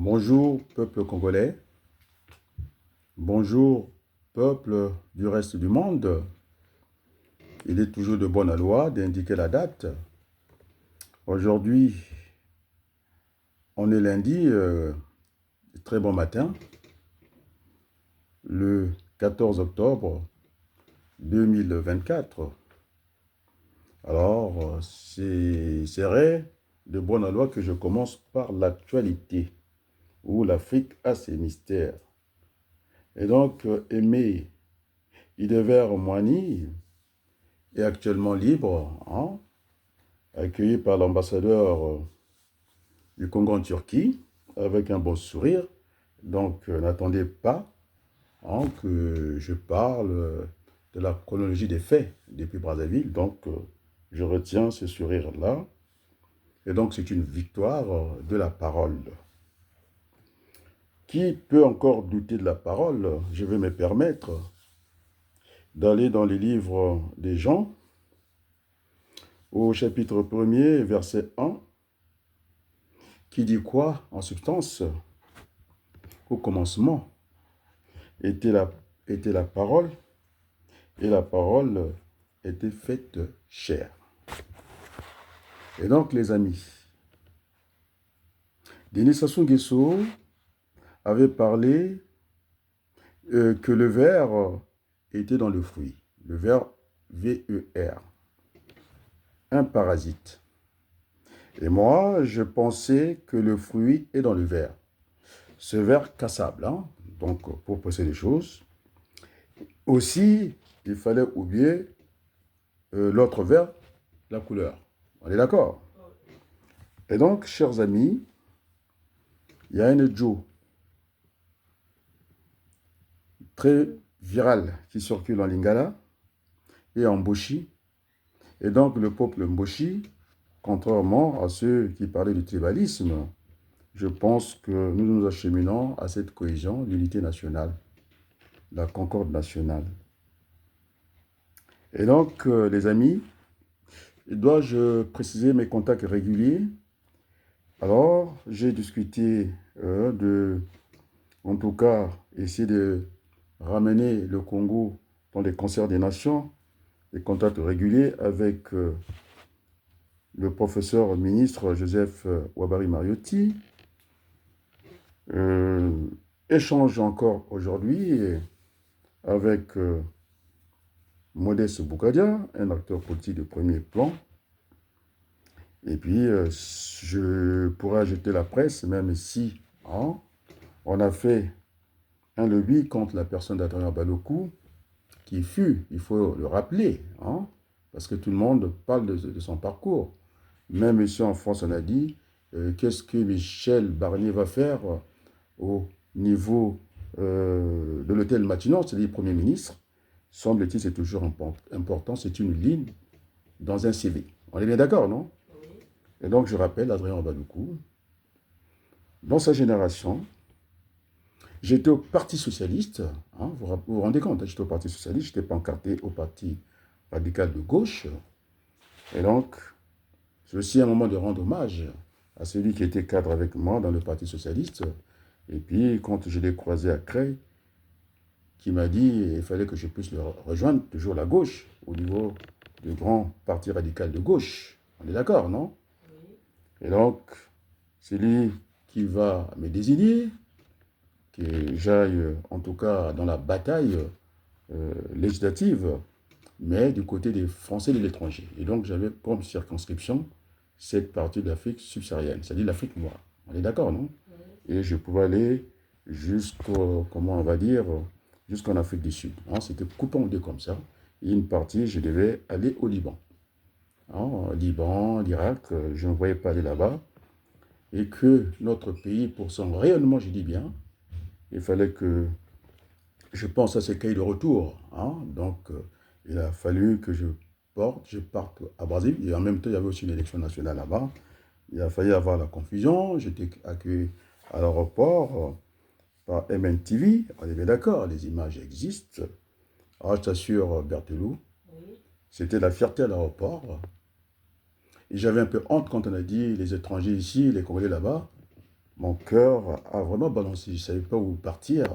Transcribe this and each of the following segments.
Bonjour, peuple congolais. Bonjour, peuple du reste du monde. Il est toujours de bonne loi d'indiquer la date. Aujourd'hui, on est lundi, très bon matin, le 14 octobre 2024. Alors, c'est vrai, de bonne loi que je commence par l'actualité, où l'Afrique a ses mystères. Et donc, Aimé Idever Moigny est actuellement libre, hein, accueilli par l'ambassadeur du Congo en Turquie, avec un beau sourire. Donc, n'attendez pas, hein, que je parle de la chronologie des faits depuis Brazzaville. Donc, je retiens ce sourire-là. Et donc, c'est une victoire de la parole. Qui peut encore douter de la parole? Je vais me permettre d'aller dans les livres des gens, au chapitre 1er, verset 1, qui dit quoi en substance? Au commencement était la parole, et la parole était faite chair. Et donc, les amis, Denis Sassou Nguesso avait parlé que le ver était dans le fruit. Le ver, V-E-R, un parasite. Et moi, je pensais que le fruit est dans le ver. Ce ver cassable, hein, donc pour passer les choses. Aussi, il fallait oublier l'autre ver, la couleur. On est d'accord? Et donc, chers amis, il y a une Joe très virale qui circule en Lingala et en Mboshi. Et donc, le peuple Mboshi, contrairement à ceux qui parlaient du tribalisme, je pense que nous nous acheminons à cette cohésion, l'unité nationale, la concorde nationale. Et donc, les amis, dois-je préciser mes contacts réguliers? Alors, j'ai discuté en tout cas, essayer de ramener le Congo dans les concerts des nations, les contacts réguliers avec le professeur ministre Joseph Ouabari Mariotti. Échange encore aujourd'hui avec Modeste Boukadia, un acteur politique de premier plan. Et puis, je pourrais ajouter la presse, même si hein, on a fait un lobby contre la personne d'Adrien Balokou, qui fut, il faut le rappeler, hein, parce que tout le monde parle de son parcours. Même ici en France, on a dit, qu'est-ce que Michel Barnier va faire au niveau de l'hôtel Matignon, c'est-à-dire Premier ministre. Semble-t-il, c'est toujours important, c'est une ligne dans un CV. On est bien d'accord, non? Et donc, je rappelle Adrien Balokou, dans sa génération, j'étais au Parti Socialiste, hein, vous vous rendez compte, hein, j'étais au Parti Socialiste, j'étais pancarté au Parti Radical de Gauche. Et donc, c'est aussi un moment de rendre hommage à celui qui était cadre avec moi dans le Parti Socialiste. Et puis, quand je l'ai croisé à Creil, qui m'a dit qu'il fallait que je puisse le rejoindre, toujours la gauche, au niveau du grand Parti Radical de Gauche. On est d'accord, non? Et donc, c'est lui qui va me désigner, que j'aille en tout cas dans la bataille législative, mais du côté des Français de l'étranger. Et donc j'avais comme circonscription cette partie de l'Afrique subsaharienne, c'est-à-dire l'Afrique noire. On est d'accord, non? Et je pouvais aller jusqu'au, comment on va dire, jusqu'en Afrique du Sud. Hein, c'était coupé en deux comme ça. Et une partie, je devais aller au Liban. Hein, Liban, l'Irak, je ne voyais pas aller là-bas. Et que notre pays, pour son rayonnement, je dis bien, il fallait que je pense à ce cahier de retour. Hein, donc, il a fallu que je parte à Brazzaville. Et en même temps, il y avait aussi une élection nationale là-bas. Il a fallu avoir la confusion. J'étais accueilli à l'aéroport par MNTV. On est bien d'accord, les images existent. Alors, je t'assure, Berthelou, c'était la fierté à l'aéroport. Et j'avais un peu honte quand on a dit les étrangers ici, les Congolais là-bas. mon cœur a vraiment balancé. Je ne savais pas où partir.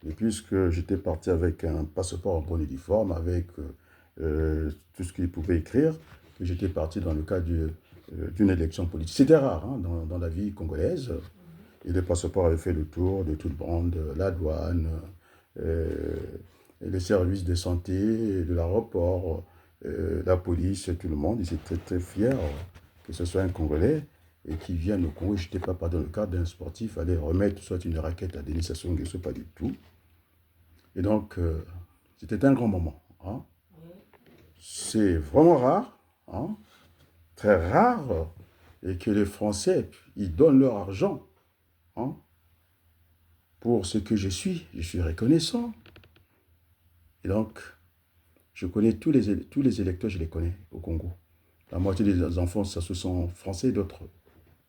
Et puisque j'étais parti avec un passeport en bon uniforme, avec tout ce qu'il pouvait écrire, que j'étais parti dans le cadre d'une élection politique. C'était rare hein, dans la vie congolaise. Et le passeport avait fait le tour de toute bande, la douane, euh, les services de santé, de l'aéroport, la police, tout le monde. Ils étaient très fiers que ce soit un Congolais et qui vienne au Congo. Je n'étais pas dans le cadre d'un sportif, aller remettre soit une raquette à Denis Sassou Nguesso, pas du tout. Et donc, c'était un grand moment. Hein. C'est vraiment rare, hein, très rare, et que les Français, ils donnent leur argent hein, pour ce que je suis. Je suis reconnaissant. Et donc, je connais tous les électeurs, je les connais au Congo. La moitié des enfants, ça ce sont français, d'autres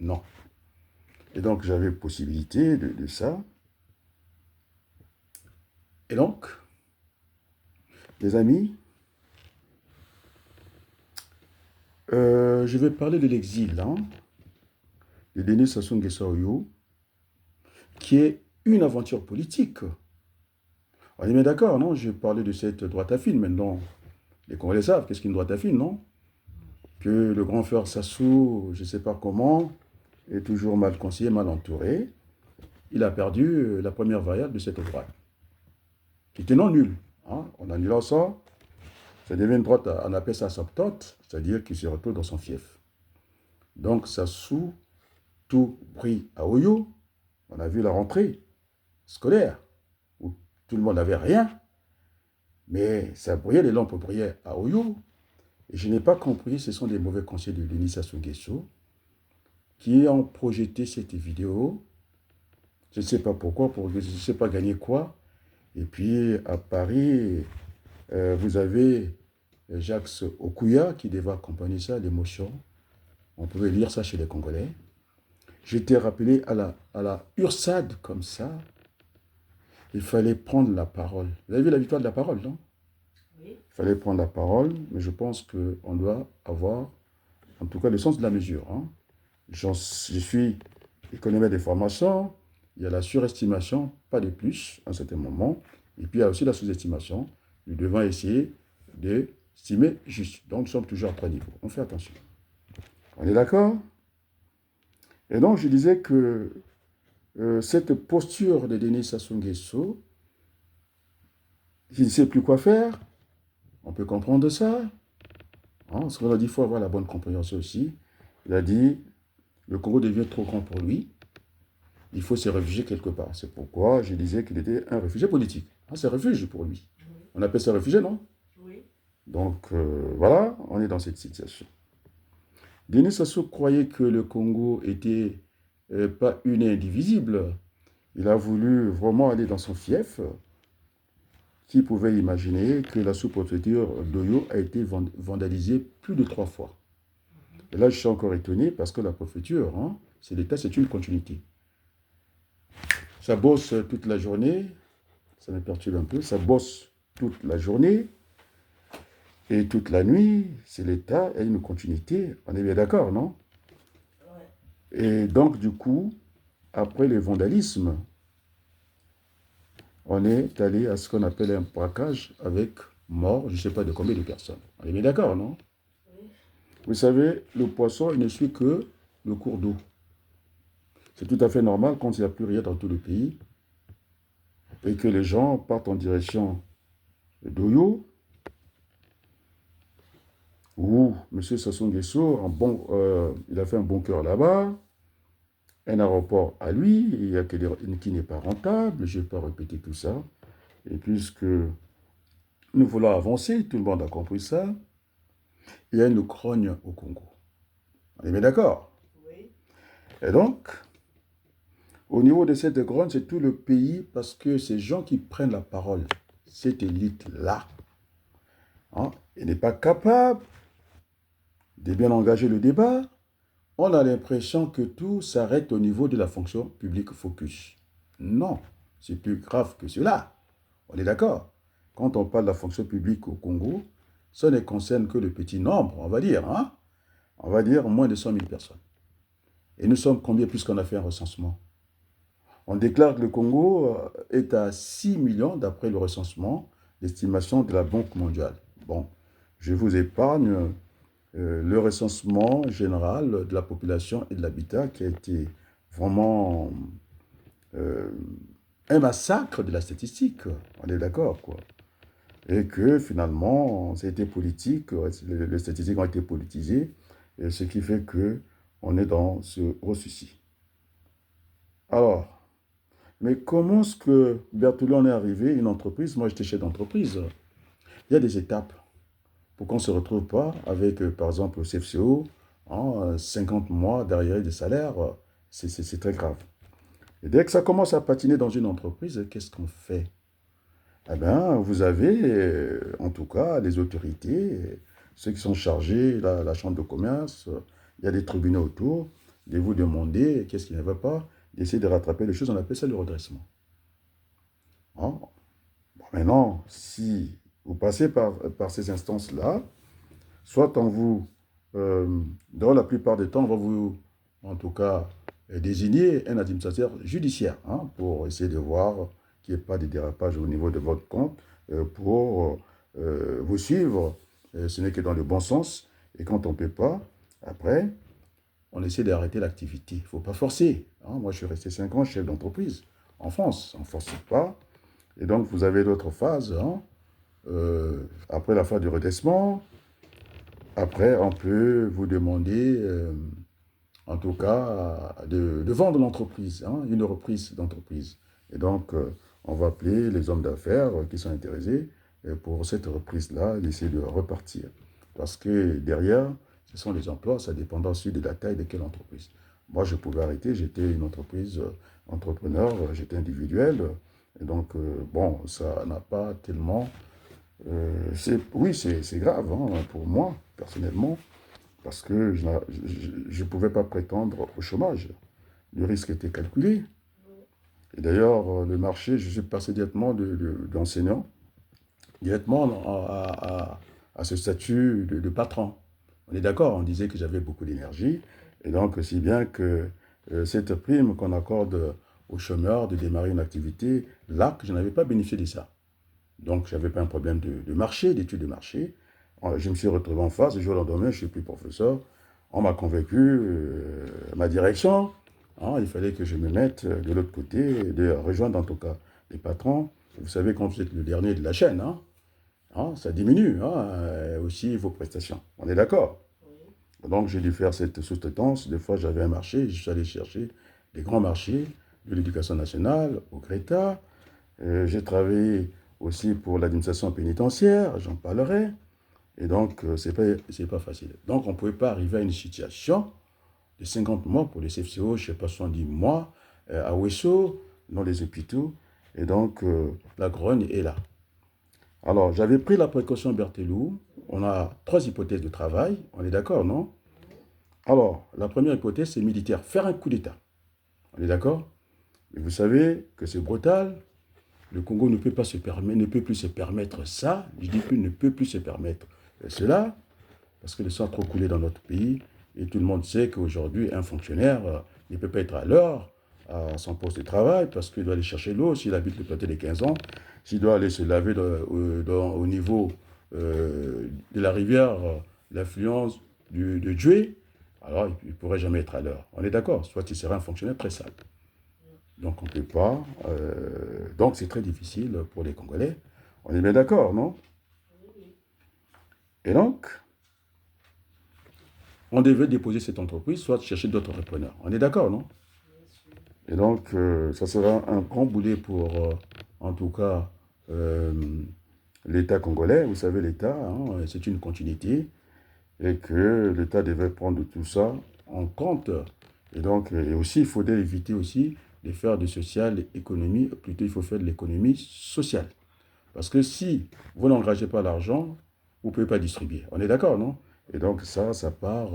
non. Et donc, j'avais possibilité de ça. Et donc, les amis, je vais parler de l'exil, hein, de Denis Sassou Nguesso, qui est une aventure politique. On est bien d'accord, non? Je parlais de cette droite à fine, maintenant. Les Congolais savent qu'est-ce qu'une droite à fine, non? Que le grand frère Sassou, je ne sais pas comment, est toujours mal conseillé, mal entouré. Il a perdu la première variable de cette droite, qui était non nulle. Hein? En annulant ça, ça devient une droite, on appelle ça asymptote, c'est-à-dire qu'il se retrouve dans son fief. Donc Sassou, tout pris à Oyo, on a vu la rentrée scolaire, où tout le monde n'avait rien, mais ça brillait, les lampes brillaient à Oyo. Et je n'ai pas compris, ce sont des mauvais conseils de Denis Sassou Nguesso qui ont projeté cette vidéo. Je ne sais pas pourquoi, je ne sais pas gagner quoi. Et puis à Paris, vous avez Jacques Okuya qui devait accompagner ça, l'émotion. On pouvait lire ça chez les Congolais. J'étais rappelé à la URSAD comme ça. Il fallait prendre la parole. Vous avez vu la victoire de la parole, non? Oui. Il fallait prendre la parole, mais je pense qu'on doit avoir, en tout cas, le sens de la mesure. Hein. Je suis économiste des formations, il y a la surestimation, pas de plus, à un certain moment, et puis il y a aussi la sous-estimation. Nous devons essayer d'estimer juste. Donc, nous sommes toujours à trois niveaux. On fait attention. On est d'accord? Et donc, je disais que cette posture de Denis Sassou Nguesso, qui ne sait plus quoi faire, on peut comprendre ça. Hein, ce qu'on a dit, il faut avoir la bonne compréhension aussi. Il a dit, le Congo devient trop grand pour lui, il faut se réfugier quelque part. C'est pourquoi je disais qu'il était un réfugié politique. Hein, c'est un refuge pour lui. Oui. On appelle ça réfugié, non? Oui. Donc, voilà, on est dans cette situation. Denis Sassou croyait que le Congo était pas une et indivisible. Il a voulu vraiment aller dans son fief. Qui pouvait imaginer que la sous-préfecture d'Oyo a été vandalisée plus de 3 fois. Et là, je suis encore étonné parce que la préfecture, hein, c'est l'État, c'est une continuité. Ça bosse toute la journée, ça me perturbe un peu, ça bosse toute la journée et toute la nuit, c'est l'État, il y a une continuité. On est bien d'accord, non? Et donc, du coup, après le vandalisme, on est allé à ce qu'on appelle un braquage avec mort, je ne sais pas de combien de personnes. On est bien d'accord, non? Oui. Vous savez, le poisson, il ne suit que le cours d'eau. C'est tout à fait normal quand il n'y a plus rien dans tout le pays et que les gens partent en direction d'Oyo, où M. Sassou Nguesso, il a fait un bon cœur là-bas, un aéroport à lui, qui n'est pas rentable, je ne vais pas répéter tout ça. Et puisque nous voulons avancer, tout le monde a compris ça, il y a une grogne au Congo. On est bien d'accord? Oui. Et donc, au niveau de cette grogne, c'est tout le pays parce que ces gens qui prennent la parole, cette élite-là, hein, elle n'est pas capable de bien engager le débat. On a l'impression que tout s'arrête au niveau de la fonction publique focus. Non, c'est plus grave que cela. On est d'accord? Quand on parle de la fonction publique au Congo, ça ne concerne que le petit nombre, on va dire. Hein? On va dire moins de 100 000 personnes. Et nous sommes combien puisqu'on a fait un recensement? On déclare que le Congo est à 6 millions d'après le recensement, l'estimation de la Banque mondiale. Bon, je vous épargne le recensement général de la population et de l'habitat qui a été vraiment euh, un massacre de la statistique. On est d'accord, quoi. Et que finalement, ça a été politique, les statistiques ont été politisées, et ce qui fait que on est dans ce gros souci. Alors, mais comment est-ce que Berthelot en est arrivé, une entreprise? Moi, j'étais chef d'entreprise. Il y a des étapes pour qu'on ne se retrouve pas avec, par exemple, le CFCO, 50 mois derrière des salaires. C'est très grave. Et dès que ça commence à patiner dans une entreprise, qu'est-ce qu'on fait? Eh bien, vous avez, en tout cas, les autorités, ceux qui sont chargés, la chambre de commerce, il y a des tribunaux autour, de vous demander qu'est-ce qui ne va pas, d'essayer de rattraper les choses, on appelle ça le redressement. Hein? Bon, maintenant, si vous passez par ces instances-là, soit on vous, dans la plupart des temps, on va vous, en tout cas, désigner un administrateur judiciaire pour essayer de voir qu'il n'y ait pas de dérapage au niveau de votre compte, pour vous suivre. Ce n'est que dans le bon sens. Et quand on ne peut pas, après, on essaie d'arrêter l'activité. Il ne faut pas forcer. Moi, je suis resté 5 ans chef d'entreprise en France. On ne force pas. Et donc, vous avez d'autres phases. Après la phase du redressement, après, on peut vous demander, en tout cas, de vendre l'entreprise, une reprise d'entreprise. Et donc, on va appeler les hommes d'affaires qui sont intéressés pour cette reprise-là, essayer de repartir. Parce que derrière, ce sont les emplois, ça dépend aussi de la taille de quelle entreprise. Moi, je pouvais arrêter, j'étais une entreprise entrepreneur, j'étais individuel. Et donc, bon, ça n'a pas tellement oui, c'est grave pour moi, personnellement, parce que je ne pouvais pas prétendre au chômage. Le risque était calculé. Et d'ailleurs, le marché, je suis passé directement d'enseignant, directement à ce statut de patron. On est d'accord, on disait que j'avais beaucoup d'énergie, et donc si bien que cette prime qu'on accorde aux chômeurs de démarrer une activité, là, que je n'avais pas bénéficié de ça. Donc, je n'avais pas un problème de marché, d'études de marché. Je me suis retrouvé en face, du jour au lendemain, je ne suis plus professeur. On m'a convaincu, ma direction, il fallait que je me mette de l'autre côté, de rejoindre en tout cas les patrons. Vous savez, quand vous êtes le dernier de la chaîne, ça diminue aussi vos prestations. On est d'accord? Donc, j'ai dû faire cette sous-traitance. Des fois, j'avais un marché, je suis allé chercher des grands marchés de l'éducation nationale, au Greta. J'ai travaillé aussi pour l'administration pénitentiaire, j'en parlerai. Et donc, c'est pas facile. Donc, on ne pouvait pas arriver à une situation de 50 mois pour les CFCO, je ne sais pas, 70 mois, à Ouesso, dans les hôpitaux. Et donc, la grogne est là. Alors, j'avais pris la précaution Berthelot. On a 3 hypothèses de travail. On est d'accord, non? Alors, la première hypothèse, c'est militaire. Faire un coup d'État. On est d'accord? Mais vous savez que c'est brutal. Le Congo ne peut plus se permettre ça. Je dis plus ne peut plus se permettre cela, parce que le sang a trop coulé dans notre pays. Et tout le monde sait qu'aujourd'hui, un fonctionnaire ne peut pas être à l'heure à son poste de travail, parce qu'il doit aller chercher l'eau s'il habite le plateau des 15 ans, s'il doit aller se laver au niveau de la rivière, l'affluence de Djoué, alors il ne pourrait jamais être à l'heure. On est d'accord, soit il serait un fonctionnaire très sale. Donc on ne peut pas. Donc c'est très difficile pour les Congolais. On est bien d'accord, non? Et donc, on devait déposer cette entreprise, soit chercher d'autres repreneurs. On est d'accord, non? Et donc, ça sera un grand boulet pour, en tout cas, l'État congolais. Vous savez, l'État, c'est une continuité. Et que l'État devait prendre tout ça en compte. Et donc, et aussi, il faudrait éviter aussi de faire du social économie, plutôt il faut faire de l'économie sociale. Parce que si vous n'engagez pas l'argent, vous ne pouvez pas distribuer. On est d'accord, non? Et donc ça part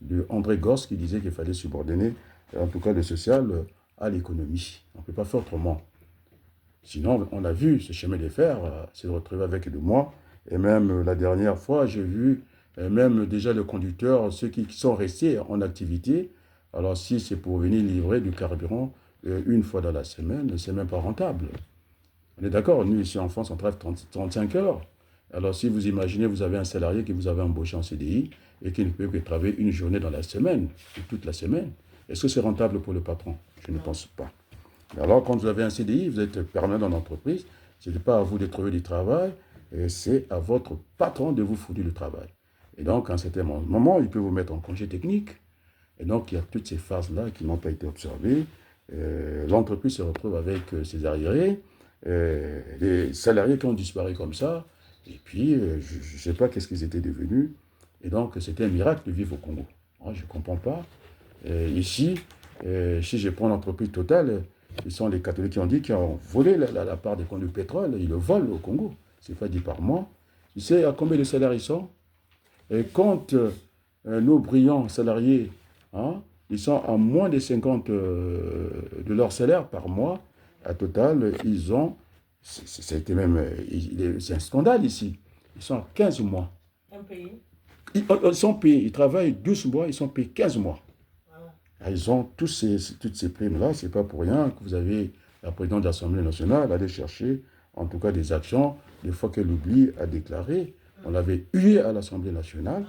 de André Gorz qui disait qu'il fallait subordonner, en tout cas le social, à l'économie. On ne peut pas faire autrement. Sinon, on a vu ce chemin de fer, c'est de retrouver avec de moi. Et même la dernière fois, j'ai vu même déjà le conducteur, ceux qui sont restés en activité, Alors, si c'est pour venir livrer du carburant une fois dans la semaine, c'est même pas rentable. On est d'accord, nous ici en France, on travaille 35 heures. Alors, si vous imaginez, vous avez un salarié que vous avez embauché en CDI et qui ne peut que travailler une journée dans la semaine, ou toute la semaine, est-ce que c'est rentable pour le patron? Je ne pense pas. Alors, quand vous avez un CDI, vous êtes permanent dans l'entreprise, ce n'est pas à vous de trouver du travail, c'est à votre patron de vous fournir du travail. Et donc, à un certain moment, il peut vous mettre en congé technique. Et donc, il y a toutes ces phases-là qui n'ont pas été observées. L'entreprise se retrouve avec ses arriérés, les salariés qui ont disparu comme ça, et puis, je ne sais pas qu'est-ce qu'ils étaient devenus. Et donc, c'était un miracle de vivre au Congo. Moi, je ne comprends pas. Ici, si je prends l'entreprise Total, ils sont les catholiques qui ont dit qu'ils ont volé la part des comptes du pétrole. Ils le volent au Congo. C'est pas dit par moi. Tu sais à combien de salaires ils sont? Et quand nos brillants salariés, hein, ils sont à moins de 50 de leur salaire par mois, à Total, ils ont, c'était même, c'est un scandale ici, ils sont à 15 mois. Un pays. Ils sont payés, ils travaillent 12 mois, ils sont payés 15 mois. Ils ont toutes ces primes-là, c'est pas pour rien que vous avez la présidente de l'Assemblée nationale aller chercher, en tout cas des actions, des fois qu'elle oublie à déclarer. On l'avait hué à l'Assemblée nationale.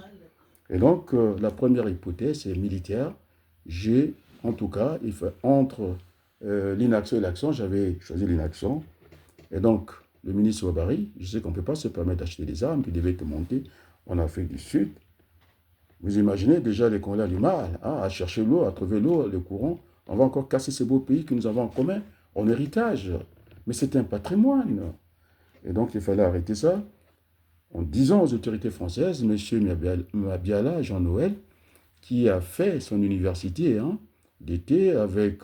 Et donc, la première hypothèse, c'est militaire. J'ai, en tout cas, entre l'inaction et l'action, j'avais choisi l'inaction. Et donc, le ministre Ouabari, je sais qu'on ne peut pas se permettre d'acheter des armes, puis il devait être monté en Afrique du Sud. Vous imaginez déjà les Congolais du mal, hein, à chercher l'eau, à trouver l'eau, le courant. On va encore casser ces beaux pays que nous avons en commun, en héritage. Mais c'est un patrimoine. Et donc, il fallait arrêter ça. En disant aux autorités françaises, M. Mabiala, Jean-Noël, qui a fait son université d'été avec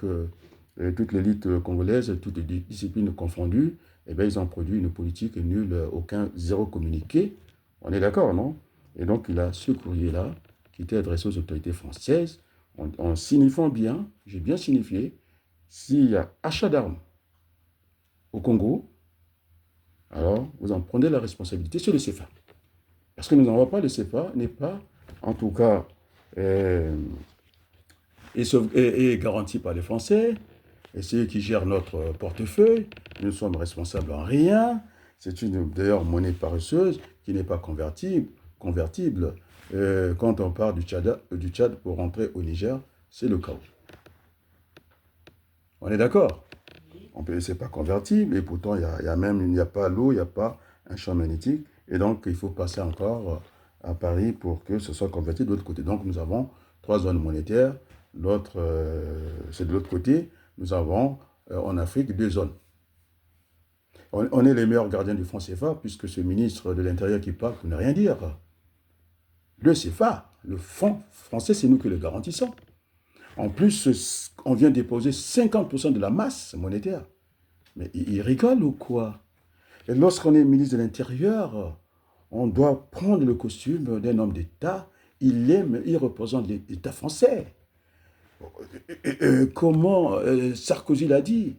toute l'élite congolaise, toutes les disciplines confondues, eh bien, ils ont produit une politique nulle, zéro communiqué. On est d'accord, non? Et donc, il a ce courrier-là qui était adressé aux autorités françaises en signifiant bien, j'ai bien signifié, s'il y a achat d'armes au Congo, alors vous en prenez la responsabilité sur le CFA. Parce que nous n'en voyons pas, le CFA n'est pas, en tout cas, est garanti par les Français, et c'est eux qui gèrent notre portefeuille. Nous sommes responsables en rien. C'est une, d'ailleurs, monnaie paresseuse qui n'est pas convertible. Quand on part du Tchad pour rentrer au Niger, c'est le chaos. On est d'accord? C'est pas convertible, et pourtant, il n'y a pas l'eau, il n'y a pas un champ magnétique, et donc il faut passer encore à Paris pour que ce soit converti de l'autre côté. Donc nous avons 3 zones monétaires, l'autre, c'est de l'autre côté, nous avons en Afrique 2 zones. On est les meilleurs gardiens du franc CFA, puisque ce ministre de l'Intérieur qui parle ne peut rien dire. Le CFA, le franc français, c'est nous qui le garantissons. En plus, on vient déposer 50% de la masse monétaire. Mais il rigole ou quoi? Et lorsqu'on est ministre de l'Intérieur, on doit prendre le costume d'un homme d'État. Il représente l'État français. Comment Sarkozy l'a dit?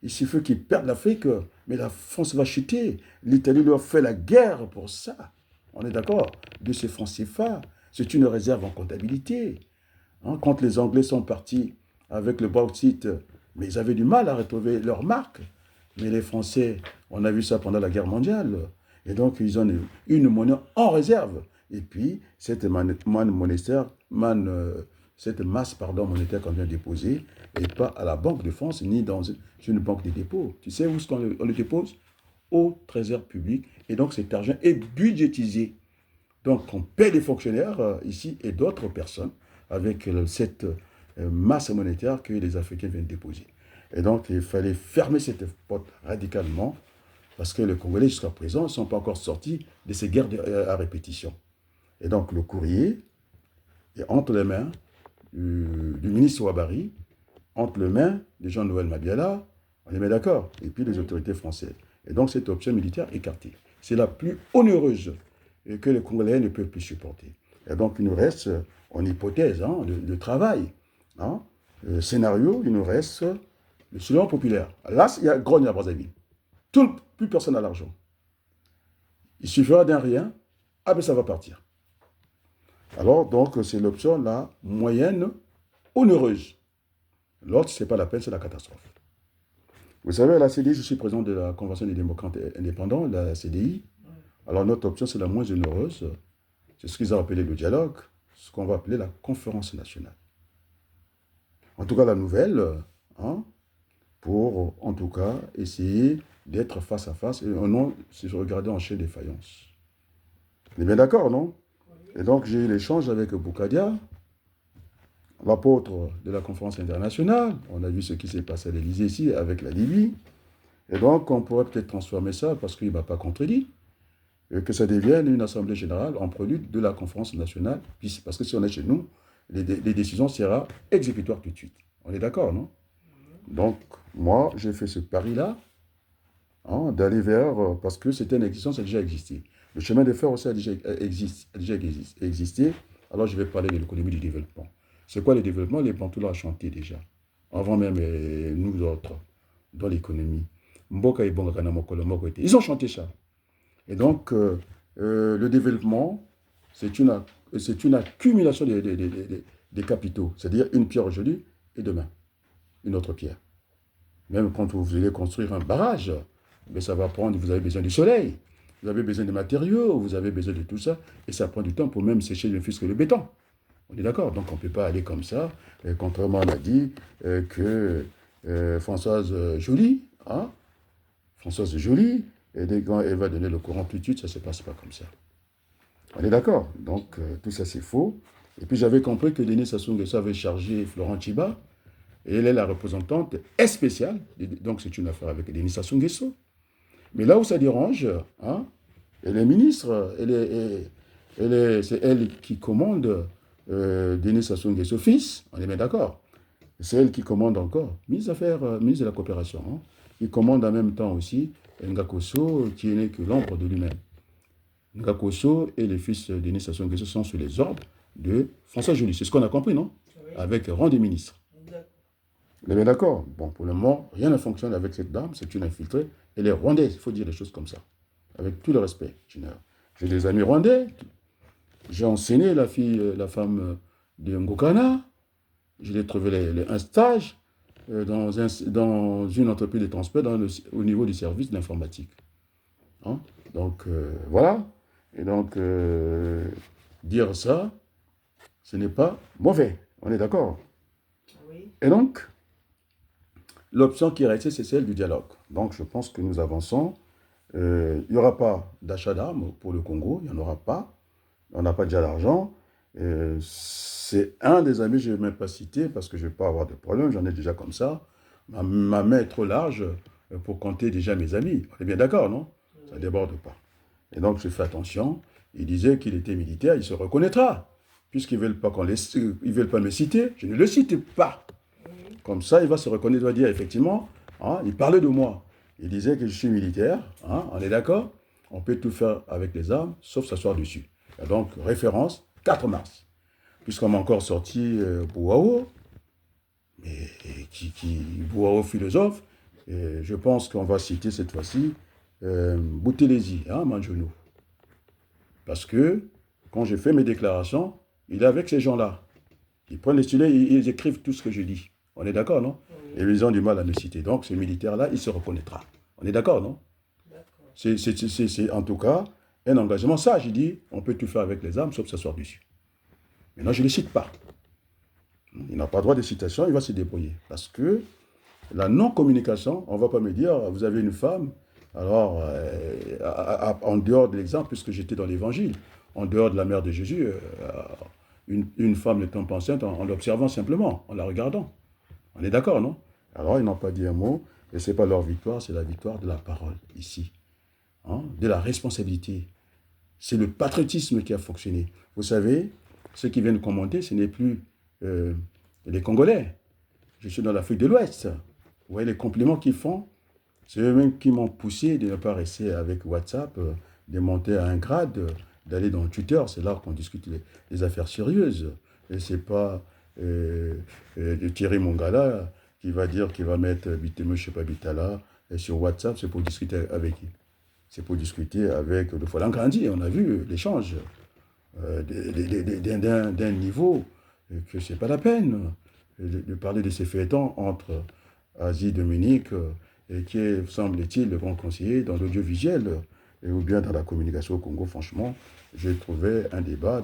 Il suffit qu'il perde l'Afrique, mais la France va chuter. L'Italie leur fait la guerre pour ça. On est d'accord? De ces francs CFA, c'est une réserve en comptabilité. Quand les Anglais sont partis avec le Brexit, mais ils avaient du mal à retrouver leur marque. Mais les Français, on a vu ça pendant la guerre mondiale. Et donc, ils ont une monnaie en réserve. Et puis, cette masse monétaire qu'on vient déposer n'est pas à la Banque de France ni dans une banque de dépôt. Tu sais où est-ce qu'on le dépose? Au Trésor public. Et donc, cet argent est budgétisé. Donc, on paie les fonctionnaires ici et d'autres personnes avec cette masse monétaire que les Africains viennent déposer. Et donc, il fallait fermer cette porte radicalement parce que les Congolais, jusqu'à présent, ne sont pas encore sortis de ces guerres à répétition. Et donc, le courrier est entre les mains du ministre Ouabari, entre les mains de Jean-Noël Mabiala, on est bien d'accord, et puis les autorités françaises. Et donc, cette option militaire écartée. C'est la plus onéreuse que les Congolais ne peuvent plus supporter. Et donc, il nous reste, en hypothèse, de travail, scénario, il nous reste le soulèvement populaire. Là, il y a grogne à Brazzaville. Plus personne n'a l'argent. Il suffira d'un rien, ben ça va partir. Alors, donc, c'est l'option la moyenne onéreuse. L'autre, ce n'est pas la peine, c'est la catastrophe. Vous savez, à la CDI, je suis président de la Convention des démocrates indépendants, la CDI. Alors, notre option, c'est la moins onéreuse. C'est ce qu'ils ont appelé le dialogue, ce qu'on va appeler la conférence nationale. En tout cas, la nouvelle, hein, pour, en tout cas, essayer d'être face à face et non se regarder en chaîne des faïences. On est bien d'accord, non? Et donc, j'ai eu l'échange avec Boukadia, l'apôtre de la conférence internationale. On a vu ce qui s'est passé à l'Élysée ici avec la Libye. Et donc, on pourrait peut-être transformer ça, parce qu'il ne m'a pas contredit, et que ça devienne une assemblée générale en prélude de la conférence nationale, parce que si on est chez nous, les décisions seront exécutoires tout de suite. On est d'accord, non? Donc, moi, j'ai fait ce pari-là, hein, d'aller vers, parce que c'était une existence, ça a déjà existé. Le chemin de fer aussi a déjà existé. Alors, je vais parler de l'économie du développement. C'est quoi le développement? Les Bantoula a chanté déjà, avant même nous autres, dans l'économie. Mboka et Bongakana Mokolo Moko était. Ils ont chanté ça. Et donc, le développement, c'est une accumulation des capitaux, c'est-à-dire une pierre aujourd'hui et demain, une autre pierre. Même quand vous allez construire un barrage, mais ça va prendre, vous avez besoin du soleil, vous avez besoin de matériaux, vous avez besoin de tout ça, et ça prend du temps pour même sécher le fût que le béton. On est d'accord? Donc on ne peut pas aller comme ça, contrairement à l'a dit que Françoise Joly, hein, Françoise Joly, et quand elle va donner le courant tout de suite, ça ne se passe pas comme ça. On est d'accord? Donc tout ça c'est faux. Et puis j'avais compris que Denis Sassou Nguesso avait chargé Florent Chiba, et elle est la représentante spéciale, donc c'est une affaire avec Denis Sassou Nguesso. Mais là où ça dérange, hein, elle est ministre, c'est elle qui commande Denis Sassou Nguesso fils, on est bien d'accord. C'est elle qui commande encore, ministre de la coopération. Hein. Il commande en même temps aussi Ngakosso, qui n'est que l'ombre de lui-même. Ngakosso et les fils de Denis Sassou Nguesso sont sous les ordres de François Joly. C'est ce qu'on a compris, non? Oui. Avec rang des ministres. On est bien d'accord? Bon, pour le moment, rien ne fonctionne avec cette dame, c'est une infiltrée. Elle est rwandaise, il faut dire les choses comme ça. Avec tout le respect. J'ai des amis rwandais. J'ai enseigné la femme de Ngokana. Je l'ai trouvé un stage dans une entreprise de transport au niveau du service d'informatique. Hein? Donc, voilà. Et donc, dire ça, ce n'est pas mauvais. On est d'accord? Oui. Et donc, l'option qui est restée, c'est celle du dialogue. Donc, je pense que nous avançons. Il n'y aura pas d'achat d'armes pour le Congo. Il n'y en aura pas. On n'a pas déjà d'argent. C'est un des amis, je ne vais même pas citer parce que je ne vais pas avoir de problème. J'en ai déjà comme ça. Ma main est trop large pour compter déjà mes amis. On est bien d'accord, non? Ça ne déborde pas. Et donc, je fais attention. Il disait qu'il était militaire, il se reconnaîtra. Puisqu'ils ne veulent pas me citer, je ne le cite pas. Comme ça, il va se reconnaître, il va dire effectivement, hein, il parlait de moi. Il disait que je suis militaire, hein, on est d'accord? On peut tout faire avec les armes, sauf s'asseoir dessus. Et donc, référence, 4 mars. Puisqu'on m'a encore sorti Bouao, Bouao philosophe, et je pense qu'on va citer cette fois-ci Boutelesi, hein, Manjonou. Parce que, quand je fais mes déclarations, il est avec ces gens-là. Ils prennent les stylets, ils écrivent tout ce que je dis. On est d'accord, non? Oui. Et ils ont du mal à me citer. Donc, ce militaire-là, il se reconnaîtra. On est d'accord, non? D'accord. C'est en tout cas un engagement. Ça, j'ai dit, on peut tout faire avec les armes, sauf s'asseoir dessus. Maintenant, je ne les cite pas. Il n'a pas droit de citation, il va se débrouiller. Parce que la non-communication, on ne va pas me dire, vous avez une femme, alors, en dehors de l'exemple, puisque j'étais dans l'évangile, en dehors de la mère de Jésus, une femme n'étant pas enceinte en l'observant simplement, en la regardant. On est d'accord, non? Alors, ils n'ont pas dit un mot, et ce n'est pas leur victoire, c'est la victoire de la parole, ici. Hein? De la responsabilité. C'est le patriotisme qui a fonctionné. Vous savez, ceux qui viennent commenter, ce n'est plus les Congolais. Je suis dans l'Afrique de l'Ouest. Vous voyez les compliments qu'ils font? C'est eux-mêmes qui m'ont poussé de ne pas rester avec WhatsApp, de monter à un grade, d'aller dans Twitter. C'est là qu'on discute les affaires sérieuses. Et ce n'est pas Thierry Mongala qui va dire qu'il va mettre Bitemo, je ne sais pas, Bitala, sur WhatsApp, c'est pour discuter avec qui? C'est pour discuter avec le Folan Grandi. On a vu l'échange d'un niveau que ce n'est pas la peine. de parler de ces feuilletons entre Asie Dominique, et qui est, semble-t-il, le grand conseiller dans l'audiovisuel, ou bien dans la communication au Congo. Franchement, j'ai trouvé un débat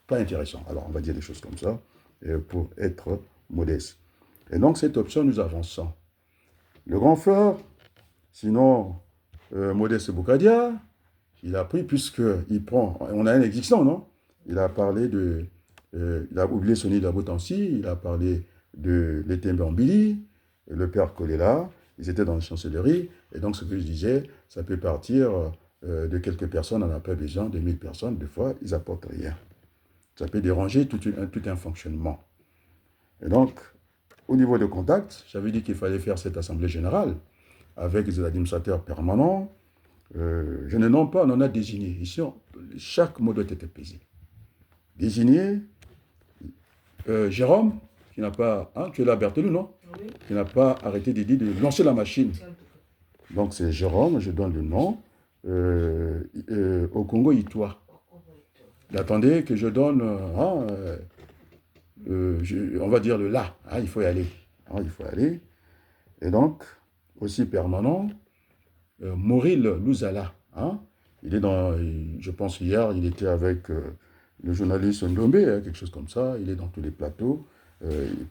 pas intéressant. Alors, on va dire des choses comme ça, pour être modeste. Et donc, cette option, nous avançons. Le grand frère, sinon, Modeste Boukadia, il a pris, puisqu'il prend, on a un existant, non? Il a parlé il a oublié Sonny Dabotansi, il a parlé de l'Etembe Ambili, le père Kolela, ils étaient dans la chancellerie, et donc ce que je disais, ça peut partir de quelques personnes, on n'a pas besoin de 1000 personnes, des fois, ils n'apportent rien. Ça peut déranger tout un fonctionnement. Et donc, au niveau de contact, j'avais dit qu'il fallait faire cette assemblée générale avec les administrateurs permanents. Je ne nomme pas, on en a désigné. Ici, chaque mot doit être pesé. Désigné Jérôme, qui n'a pas, tu es là, Berthelou, non? Oui. Qui n'a pas arrêté de lancer la machine. Donc c'est Jérôme, je donne le nom. Au Congo, Itoa. Il attendait que je donne, on va dire le là. Il faut y aller. Il faut y aller. Et donc, aussi permanent, Mauril Louzala. Il est dans, je pense hier, il était avec le journaliste Ndombe, quelque chose comme ça. Il est dans tous les plateaux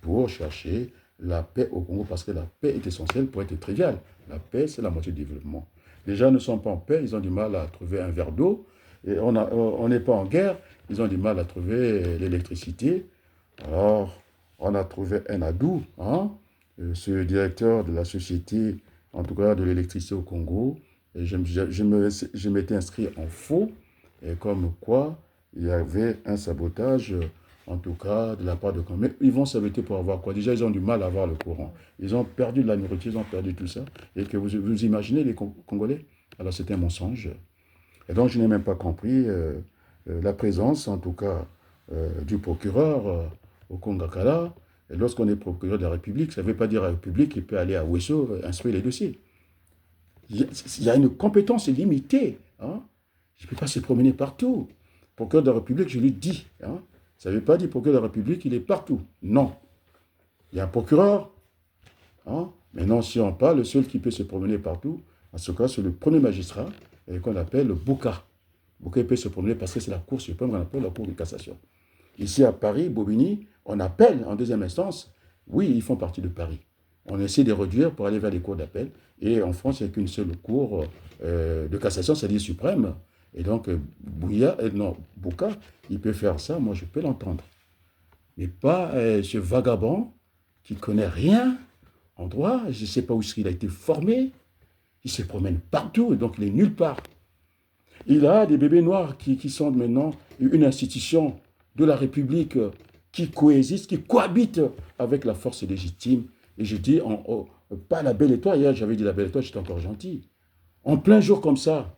pour chercher la paix au Congo, parce que la paix est essentielle pour être triviale. La paix, c'est la moitié du développement. Les gens ne sont pas en paix, ils ont du mal à trouver un verre d'eau. Et on n'est pas en guerre, ils ont du mal à trouver l'électricité. Alors, on a trouvé un Adou, ce directeur de la société, en tout cas de l'électricité au Congo. Et je m'étais inscrit en faux, et comme quoi il y avait un sabotage, en tout cas de la part de Congo. Mais ils vont saboter pour avoir quoi? Déjà, ils ont du mal à avoir le courant. Ils ont perdu de la nourriture, ils ont perdu tout ça. Et que vous imaginez les Congolais? Alors c'était un mensonge. Et donc je n'ai même pas compris la présence, en tout cas, du procureur au Congakala. Et lorsqu'on est procureur de la République, ça ne veut pas dire à la République qu'il peut aller à Ouesso instruire les dossiers. Il y a une compétence limitée. Je ne peux pas se promener partout. Procureur de la République, je lui dis. Ça ne veut pas dire procureur de la République, il est partout. Non. Il y a un procureur. Maintenant, si on parle, le seul qui peut se promener partout, en ce cas, c'est le premier magistrat qu'on appelle le Bouka. Bouka peut se promener parce que c'est la Cour suprême, on appelle la Cour de cassation. Ici à Paris, Bobigny, on appelle en deuxième instance. Oui, ils font partie de Paris. On essaie de réduire pour aller vers les cours d'appel. Et en France, il n'y a qu'une seule cour de cassation, c'est-à-dire suprême. Et donc, Bouka, il peut faire ça, moi je peux l'entendre. Mais pas ce vagabond qui ne connaît rien en droit, je ne sais pas où il a été formé, il se promène partout, et donc il est nulle part. Il a des bébés noirs qui sont maintenant une institution de la République qui coexiste, qui cohabite avec la force légitime. Et je dis, pas la Belle Étoile, hier j'avais dit la Belle Étoile, j'étais encore gentil. En plein jour comme ça,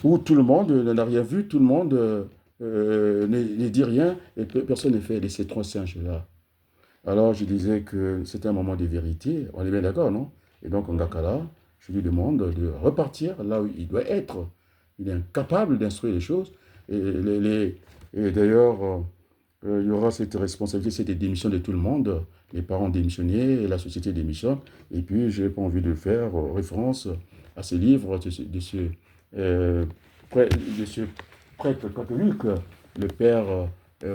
où tout le monde n'a rien vu, tout le monde ne dit rien, et personne ne fait ces trois singes-là. Alors je disais que c'était un moment de vérité, on est bien d'accord, non? Et donc Ngakala, je lui demande de repartir là où il doit être. Il est incapable d'instruire les choses. Et d'ailleurs, il y aura cette responsabilité, cette démission de tout le monde. Les parents démissionnaient, la société démissionne. Et puis, je n'ai pas envie de faire référence à ce livre de ce prêtre catholique, le père,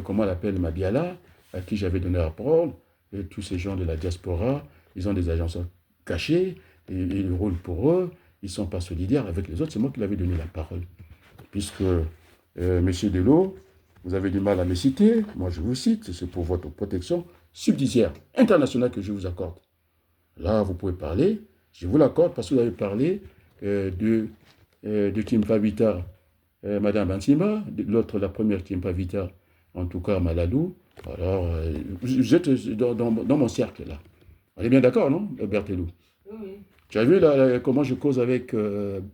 comment on l'appelle, Mabiala, à qui j'avais donné la parole. Et tous ces gens de la diaspora, ils ont des agences cachées, et ils roulent pour eux, ils ne sont pas solidaires avec les autres. C'est moi qui l'avais donné la parole. Puisque, monsieur Delot, vous avez du mal à me citer, moi je vous cite, c'est pour votre protection subsidiaire, internationale que je vous accorde. Là, vous pouvez parler, je vous l'accorde parce que vous avez parlé de Timpa Vita, Madame Bansima, l'autre, la première Timpa Vita, en tout cas Malalou. Alors, vous êtes dans mon cercle là. On est bien d'accord, non, Berthelou? Oui. Tu as vu là, comment je cause avec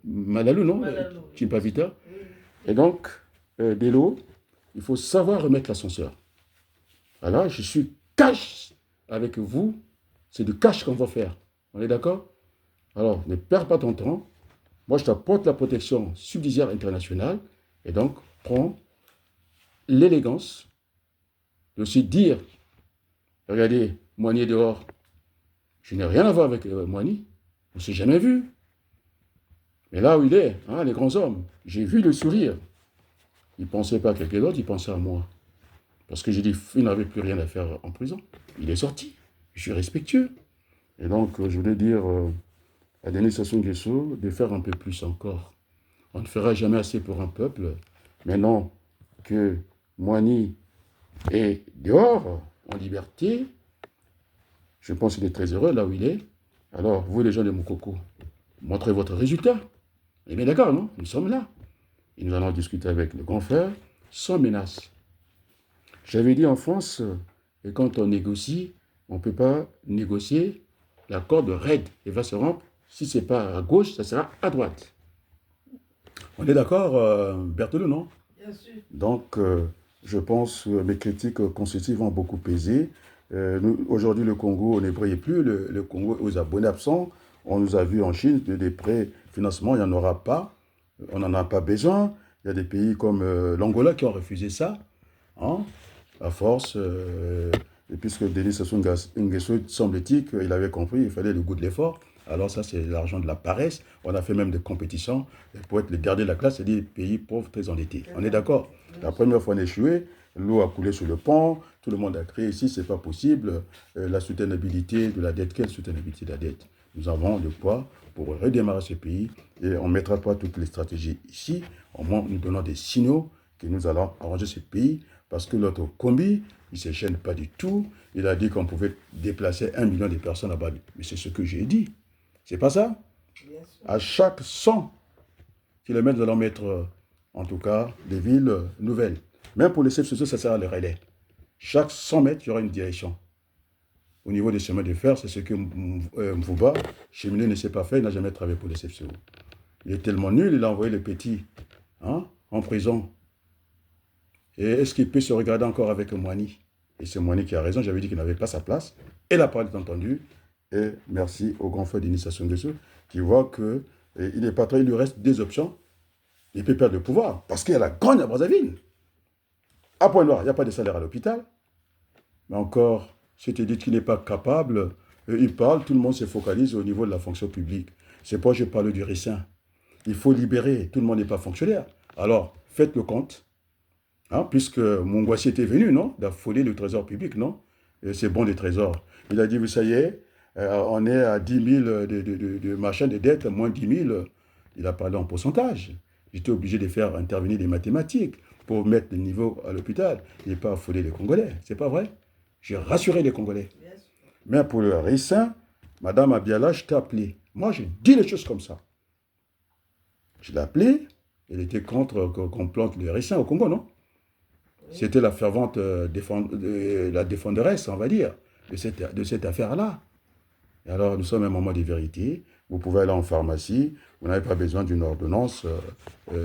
Malalou, non? Malalou. Timpa Vita. Oui. Et donc, Delo, il faut savoir remettre l'ascenseur. Alors, je suis cash avec vous. C'est du cash qu'on va faire. On est d'accord? Alors, ne perds pas ton temps. Moi, je t'apporte la protection subsidiaire internationale. Et donc, prends l'élégance de aussi dire, regardez, Moigny est dehors. Je n'ai rien à voir avec Moigny. On ne s'est jamais vu. Mais là où il est, hein, les grands hommes, j'ai vu le sourire. Il ne pensait pas à quelqu'un d'autre, il pensait à moi. Parce que j'ai dit, il n'avait plus rien à faire en prison. Il est sorti. Je suis respectueux. Et donc, je voulais dire à Denis Sassou Nguesso de faire un peu plus encore. On ne fera jamais assez pour un peuple. Maintenant que Moigny est dehors, en liberté, je pense qu'il est très heureux là où il est. Alors, vous les gens de Moukoko, montrez votre résultat. Eh bien d'accord, non? Nous sommes là. Et nous allons discuter avec le grand frère sans menace. J'avais dit en France, que quand on négocie, on ne peut pas négocier la corde raide. Elle va se rompre. Si ce n'est pas à gauche, ça sera à droite. On est d'accord, Berthelot, non? Bien sûr. Donc, je pense que mes critiques constitutives vont beaucoup peser. Aujourd'hui, le Congo ne brille plus. Le Congo est aux abonnés absents. On nous a vu en Chine, des prêts, financement, il n'y en aura pas. On n'en a pas besoin. Il y a des pays comme l'Angola qui ont refusé ça. Hein, à force, et puisque Denis Sassou Nguesso, semble-t-il qu'il avait compris, il fallait le goût de l'effort. Alors ça, c'est l'argent de la paresse. On a fait même des compétitions pour être le gardien de la classe, c'est-à-dire pays pauvres, très endettés. On est d'accord? La première fois on a échoué, l'eau a coulé sur le pont, tout le monde a crié ici, c'est pas possible. La soutenabilité de la dette, quelle soutenabilité de la dette? Nous avons le poids pour redémarrer ce pays et on ne mettra pas toutes les stratégies ici. Au moins, nous donnons des signaux que nous allons arranger ce pays parce que l'autre combi, il ne se gêne pas du tout. Il a dit qu'on pouvait déplacer 1 million de personnes là-bas. Mais c'est ce que j'ai dit. C'est pas ça? À chaque 100 kilomètres, nous allons mettre, en tout cas, des villes nouvelles. Même pour les services sociaux, ça sera le relais. Chaque 100 mètres, il y aura une direction. Au niveau des chemins de fer, c'est ce que Mvouba, cheminot, ne sait pas faire, il n'a jamais travaillé pour les CFCO. Il est tellement nul, il a envoyé le petit en prison. Et est-ce qu'il peut se regarder encore avec Moigny? Et c'est Moigny qui a raison, j'avais dit qu'il n'avait pas sa place. Et la parole est entendue. Et merci au grand frère Denis Sassou Nguesso qui voit qu'il n'est pas très, il lui reste des options. Il peut perdre le pouvoir parce qu'il y a la grogne à Brazzaville. À Point-Noir, il n'y a pas de salaire à l'hôpital. Mais encore, si tu dis qu'il n'est pas capable, il parle, tout le monde se focalise au niveau de la fonction publique. C'est pourquoi je parle du Ricin. Il faut libérer, tout le monde n'est pas fonctionnaire. Alors, faites le compte. Puisque Mongwassi était venu, non? D'affoler le trésor public, non? Et c'est bon des trésors. Il a dit, vous savez, on est à 10 000 de machin de dettes, moins 10 000. Il a parlé en pourcentage. J'étais obligé de faire intervenir des mathématiques pour mettre le niveau à l'hôpital. Il n'est pas affolé les Congolais. C'est pas vrai? J'ai rassuré les Congolais. Mais pour le Ricin, Madame Abiala, je t'ai appelé. Moi, je dis les choses comme ça. Je l'ai appelé. Elle était contre qu'on plante le Ricin au Congo, non? C'était la fervente la défenderesse, on va dire, de cette affaire-là. Et alors, nous sommes à un moment de vérité. Vous pouvez aller en pharmacie. Vous n'avez pas besoin d'une ordonnance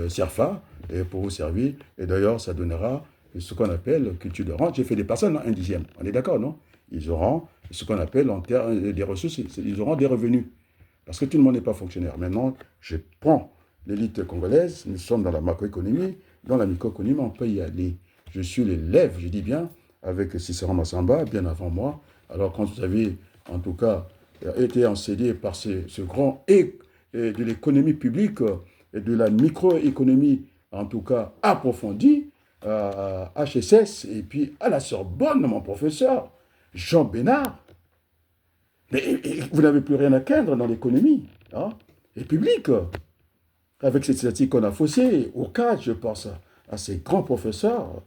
CERFA pour vous servir. Et d'ailleurs, ça donnera ce qu'on appelle culture de rente. J'ai fait des personnes, un dixième. On est d'accord, non? Ils auront ce qu'on appelle en termes des ressources, ils auront des revenus. Parce que tout le monde n'est pas fonctionnaire. Maintenant, je prends l'élite congolaise. Nous sommes dans la macroéconomie. Dans la microéconomie, on peut y aller. Je suis l'élève, je dis bien, avec Cicéron Massamba, bien avant moi. Alors, quand vous avez, en tout cas, été enseigné par ce grand et de l'économie publique et de la microéconomie, en tout cas, approfondie, à HSS et puis à la Sorbonne, mon professeur, Jean Bénard. Mais vous n'avez plus rien à craindre dans l'économie et publique. Avec cette statistique qu'on a faussée, au cadre, je pense à ces grands professeurs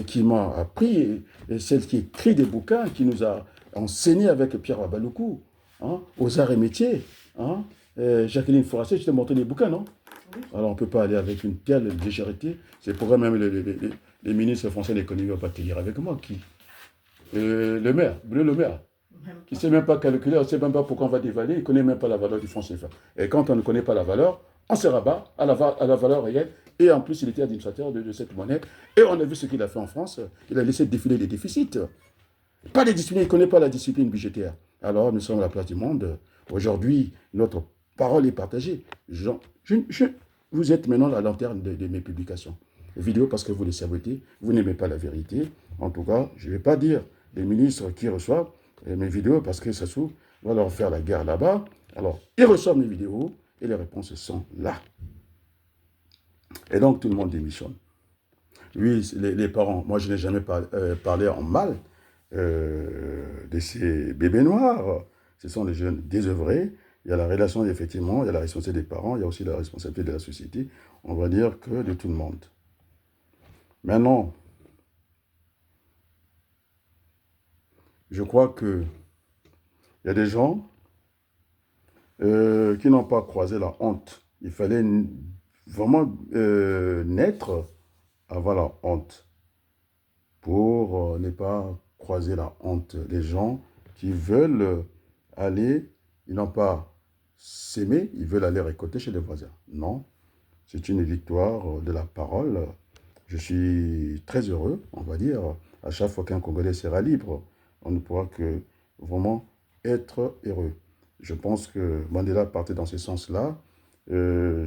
qui m'ont appris, et celle qui écrit des bouquins, qui nous a enseigné avec Pierre Wabaloukou, aux arts et métiers. Jacqueline Fourassier, je t'ai montré des bouquins, non? Oui. Alors on ne peut pas aller avec une telle légèreté. C'est pourquoi même les ministres français de l'économie ne vont pas te lire avec moi. Qui? Le maire, Bruno Le Maire, qui ne sait même pas calculer, on ne sait même pas pourquoi on va dévaluer, il ne connaît même pas la valeur du franc CFA. Et quand on ne connaît pas la valeur, on se rabat à la valeur réelle. Et en plus, il était administrateur de cette monnaie. Et on a vu ce qu'il a fait en France. Il a laissé défiler les déficits. Pas les disciplines, il ne connaît pas la discipline budgétaire. Alors, nous sommes à la place du monde. Aujourd'hui, notre parole est partagée. Vous êtes maintenant la lanterne de mes publications. vidéos parce que vous les sabotez, vous n'aimez pas la vérité. En tout cas, je ne vais pas dire les ministres qui reçoivent mes vidéos parce que ça se trouve, va leur faire la guerre là-bas. Alors, ils reçoivent mes vidéos et les réponses sont là. Et donc, tout le monde démissionne. Oui, les parents, moi je n'ai jamais parlé en mal de ces bébés noirs. Ce sont les jeunes désœuvrés. Il y a la relation, effectivement, il y a la responsabilité des parents, il y a aussi la responsabilité de la société, on va dire que de tout le monde. Maintenant, je crois qu'il y a des gens qui n'ont pas croisé la honte. Il fallait vraiment naître avant la honte pour ne pas croiser la honte. Les gens qui veulent aller, ils n'ont pas s'aimer, ils veulent aller récolter chez les voisins. Non, c'est une victoire de la parole. Je suis très heureux, on va dire, à chaque fois qu'un Congolais sera libre, on ne pourra que vraiment être heureux. Je pense que Mandela partait dans ce sens-là.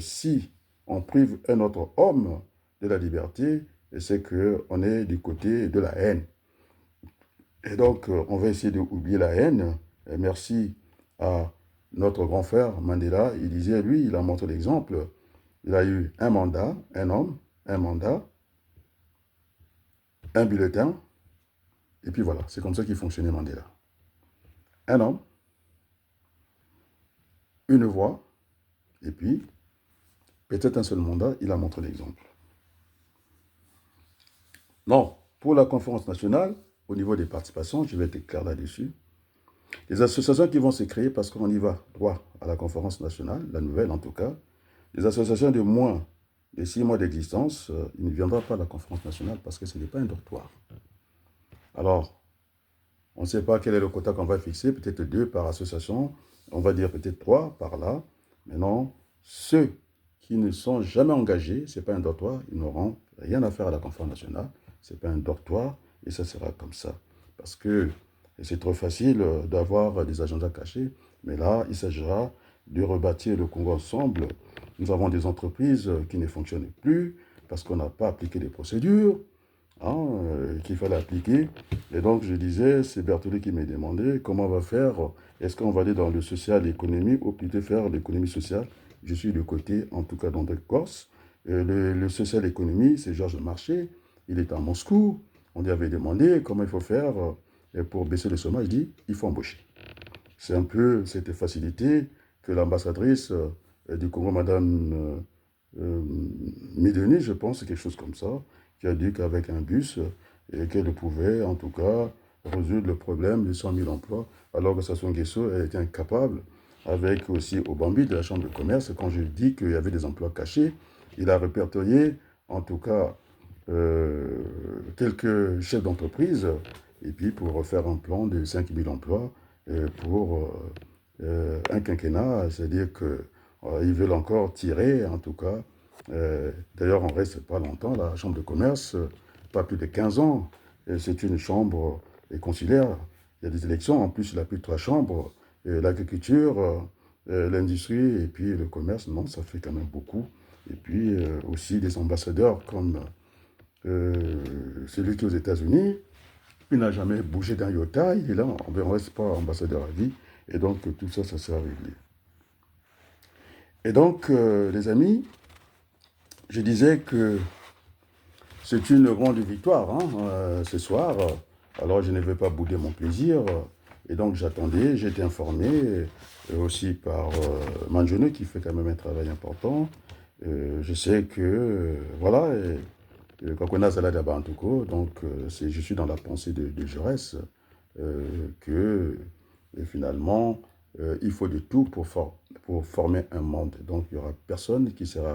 Si on prive un autre homme de la liberté, c'est qu'on est du côté de la haine. Et donc, on va essayer d'oublier la haine. Et merci à notre grand frère Mandela. Il disait, lui, il a montré l'exemple. Il a eu un mandat, un homme, un mandat, un bulletin. Et puis voilà, c'est comme ça qu'il fonctionnait Mandela. Un homme, une voix, et puis peut-être un seul mandat, il a montré l'exemple. Non, pour la conférence nationale, au niveau des participations, je vais être clair là-dessus. Les associations qui vont se créer, parce qu'on y va droit à la conférence nationale, la nouvelle en tout cas, les associations de moins de 6 mois d'existence, il ne viendra pas à la conférence nationale parce que ce n'est pas un dortoir. Alors, on ne sait pas quel est le quota qu'on va fixer, peut-être 2 par association, on va dire peut-être 3 par là. Maintenant, ceux qui ne sont jamais engagés, ce n'est pas un dortoir, ils n'auront rien à faire à la conférence nationale, ce n'est pas un dortoir, et ça sera comme ça. Parce que c'est trop facile d'avoir des agendas cachés, mais là, il s'agira de rebâtir le Congo ensemble. Nous avons des entreprises qui ne fonctionnent plus parce qu'on n'a pas appliqué les procédures qu'il fallait appliquer. Et donc, je disais, c'est Berthollet qui m'a demandé comment on va faire. Est-ce qu'on va aller dans le social économie ou plutôt faire l'économie sociale? Je suis du côté, en tout cas, d'André Corse. Le social économie, c'est Georges Marché. Il est à Moscou. On lui avait demandé comment il faut faire pour baisser le chômage. Il dit, il faut embaucher. C'est un peu cette facilité que l'ambassadrice du Congo, Madame Mideni, je pense, quelque chose comme ça, qui a dit qu'avec un bus, et qu'elle pouvait, en tout cas, résoudre le problème de 100 000 emplois, alors que Sassou Nguesso était incapable, avec aussi Obambi de la Chambre de commerce, quand je dis qu'il y avait des emplois cachés, il a répertorié, en tout cas, quelques chefs d'entreprise, et puis pour refaire un plan de 5 000 emplois pour un quinquennat, c'est-à-dire qu'ils veulent encore tirer, en tout cas. D'ailleurs, on ne reste pas longtemps, la Chambre de commerce, pas plus de 15 ans. C'est une chambre consulaire. Il y a des élections, en plus, il a plus de 3 chambres. L'agriculture, l'industrie et puis le commerce, non, ça fait quand même beaucoup. Et puis aussi des ambassadeurs comme celui qui est aux États-Unis. Il n'a jamais bougé d'un iota, il est là, on ne reste pas ambassadeur à vie. Et donc, tout ça, ça s'est réglé. Et donc, les amis, je disais que c'est une grande victoire ce soir. Alors, je ne vais pas bouder mon plaisir. Et donc, j'attendais, j'ai été informé aussi par Manjono qui fait quand même un travail important. Je sais que, voilà, quand on a Salade à Bantouko, donc je suis dans la pensée de Jaurès, que finalement, il faut de tout pour former un monde. Donc, il n'y aura personne qui sera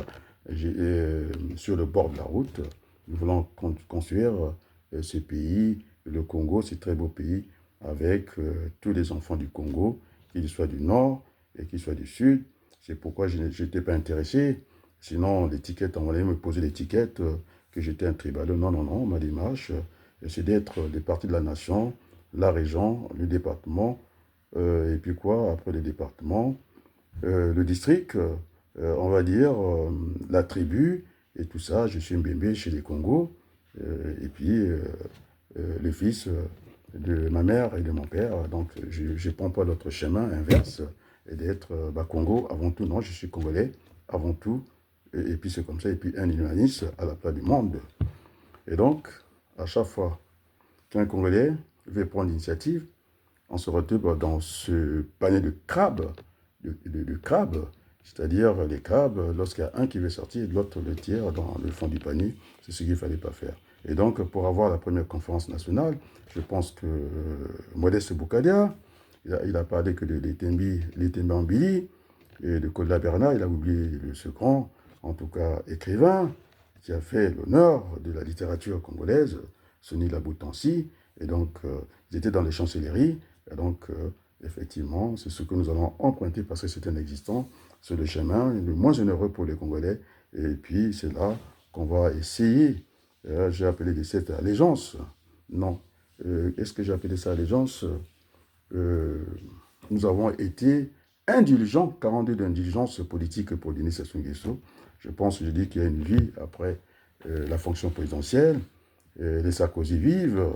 sur le bord de la route. Nous voulons construire ce pays, le Congo, ce très beau pays, avec tous les enfants du Congo, qu'ils soient du nord et qu'ils soient du sud. C'est pourquoi je n'étais pas intéressé. Sinon, l'étiquette, on allait me poser l'étiquette que j'étais un tribal. Non, non, non, ma démarche, c'est d'être des parties de la nation, la région, le département, et puis quoi, après le département, le district, on va dire, la tribu, et tout ça. Je suis Mbembe chez les Congos, et puis le fils de ma mère et de mon père. Donc, je ne prends pas l'autre chemin inverse et d'être Congo avant tout. Non, je suis Congolais avant tout. Et puis c'est comme ça. Et puis un humaniste à la place du monde. Et donc, à chaque fois qu'un Congolais veut prendre l'initiative, on se retrouve dans ce panier de crabes, de crabes, c'est-à-dire les crabes, lorsqu'il y a un qui veut sortir, l'autre le tire dans le fond du panier. C'est ce qu'il ne fallait pas faire. Et donc, pour avoir la première conférence nationale, je pense que Modeste Boukadia, il a parlé que de l'Etembi Ambili et de Kola Bernard, il a oublié le second, en tout cas écrivain, qui a fait l'honneur de la littérature congolaise, Sonny Laboutansi, et donc ils étaient dans les chancelleries, et donc effectivement, c'est ce que nous allons emprunter parce que c'est un existant, c'est le chemin le moins onéreux pour les Congolais, et puis c'est là qu'on va essayer, j'ai appelé cette allégeance, non, est-ce que j'ai appelé ça allégeance nous avons été indulgents, 42 d'indulgence politique pour Denis Sassou Nguesso. Je pense, je dis qu'il y a une vie après la fonction présidentielle. Les Sarkozy vivent,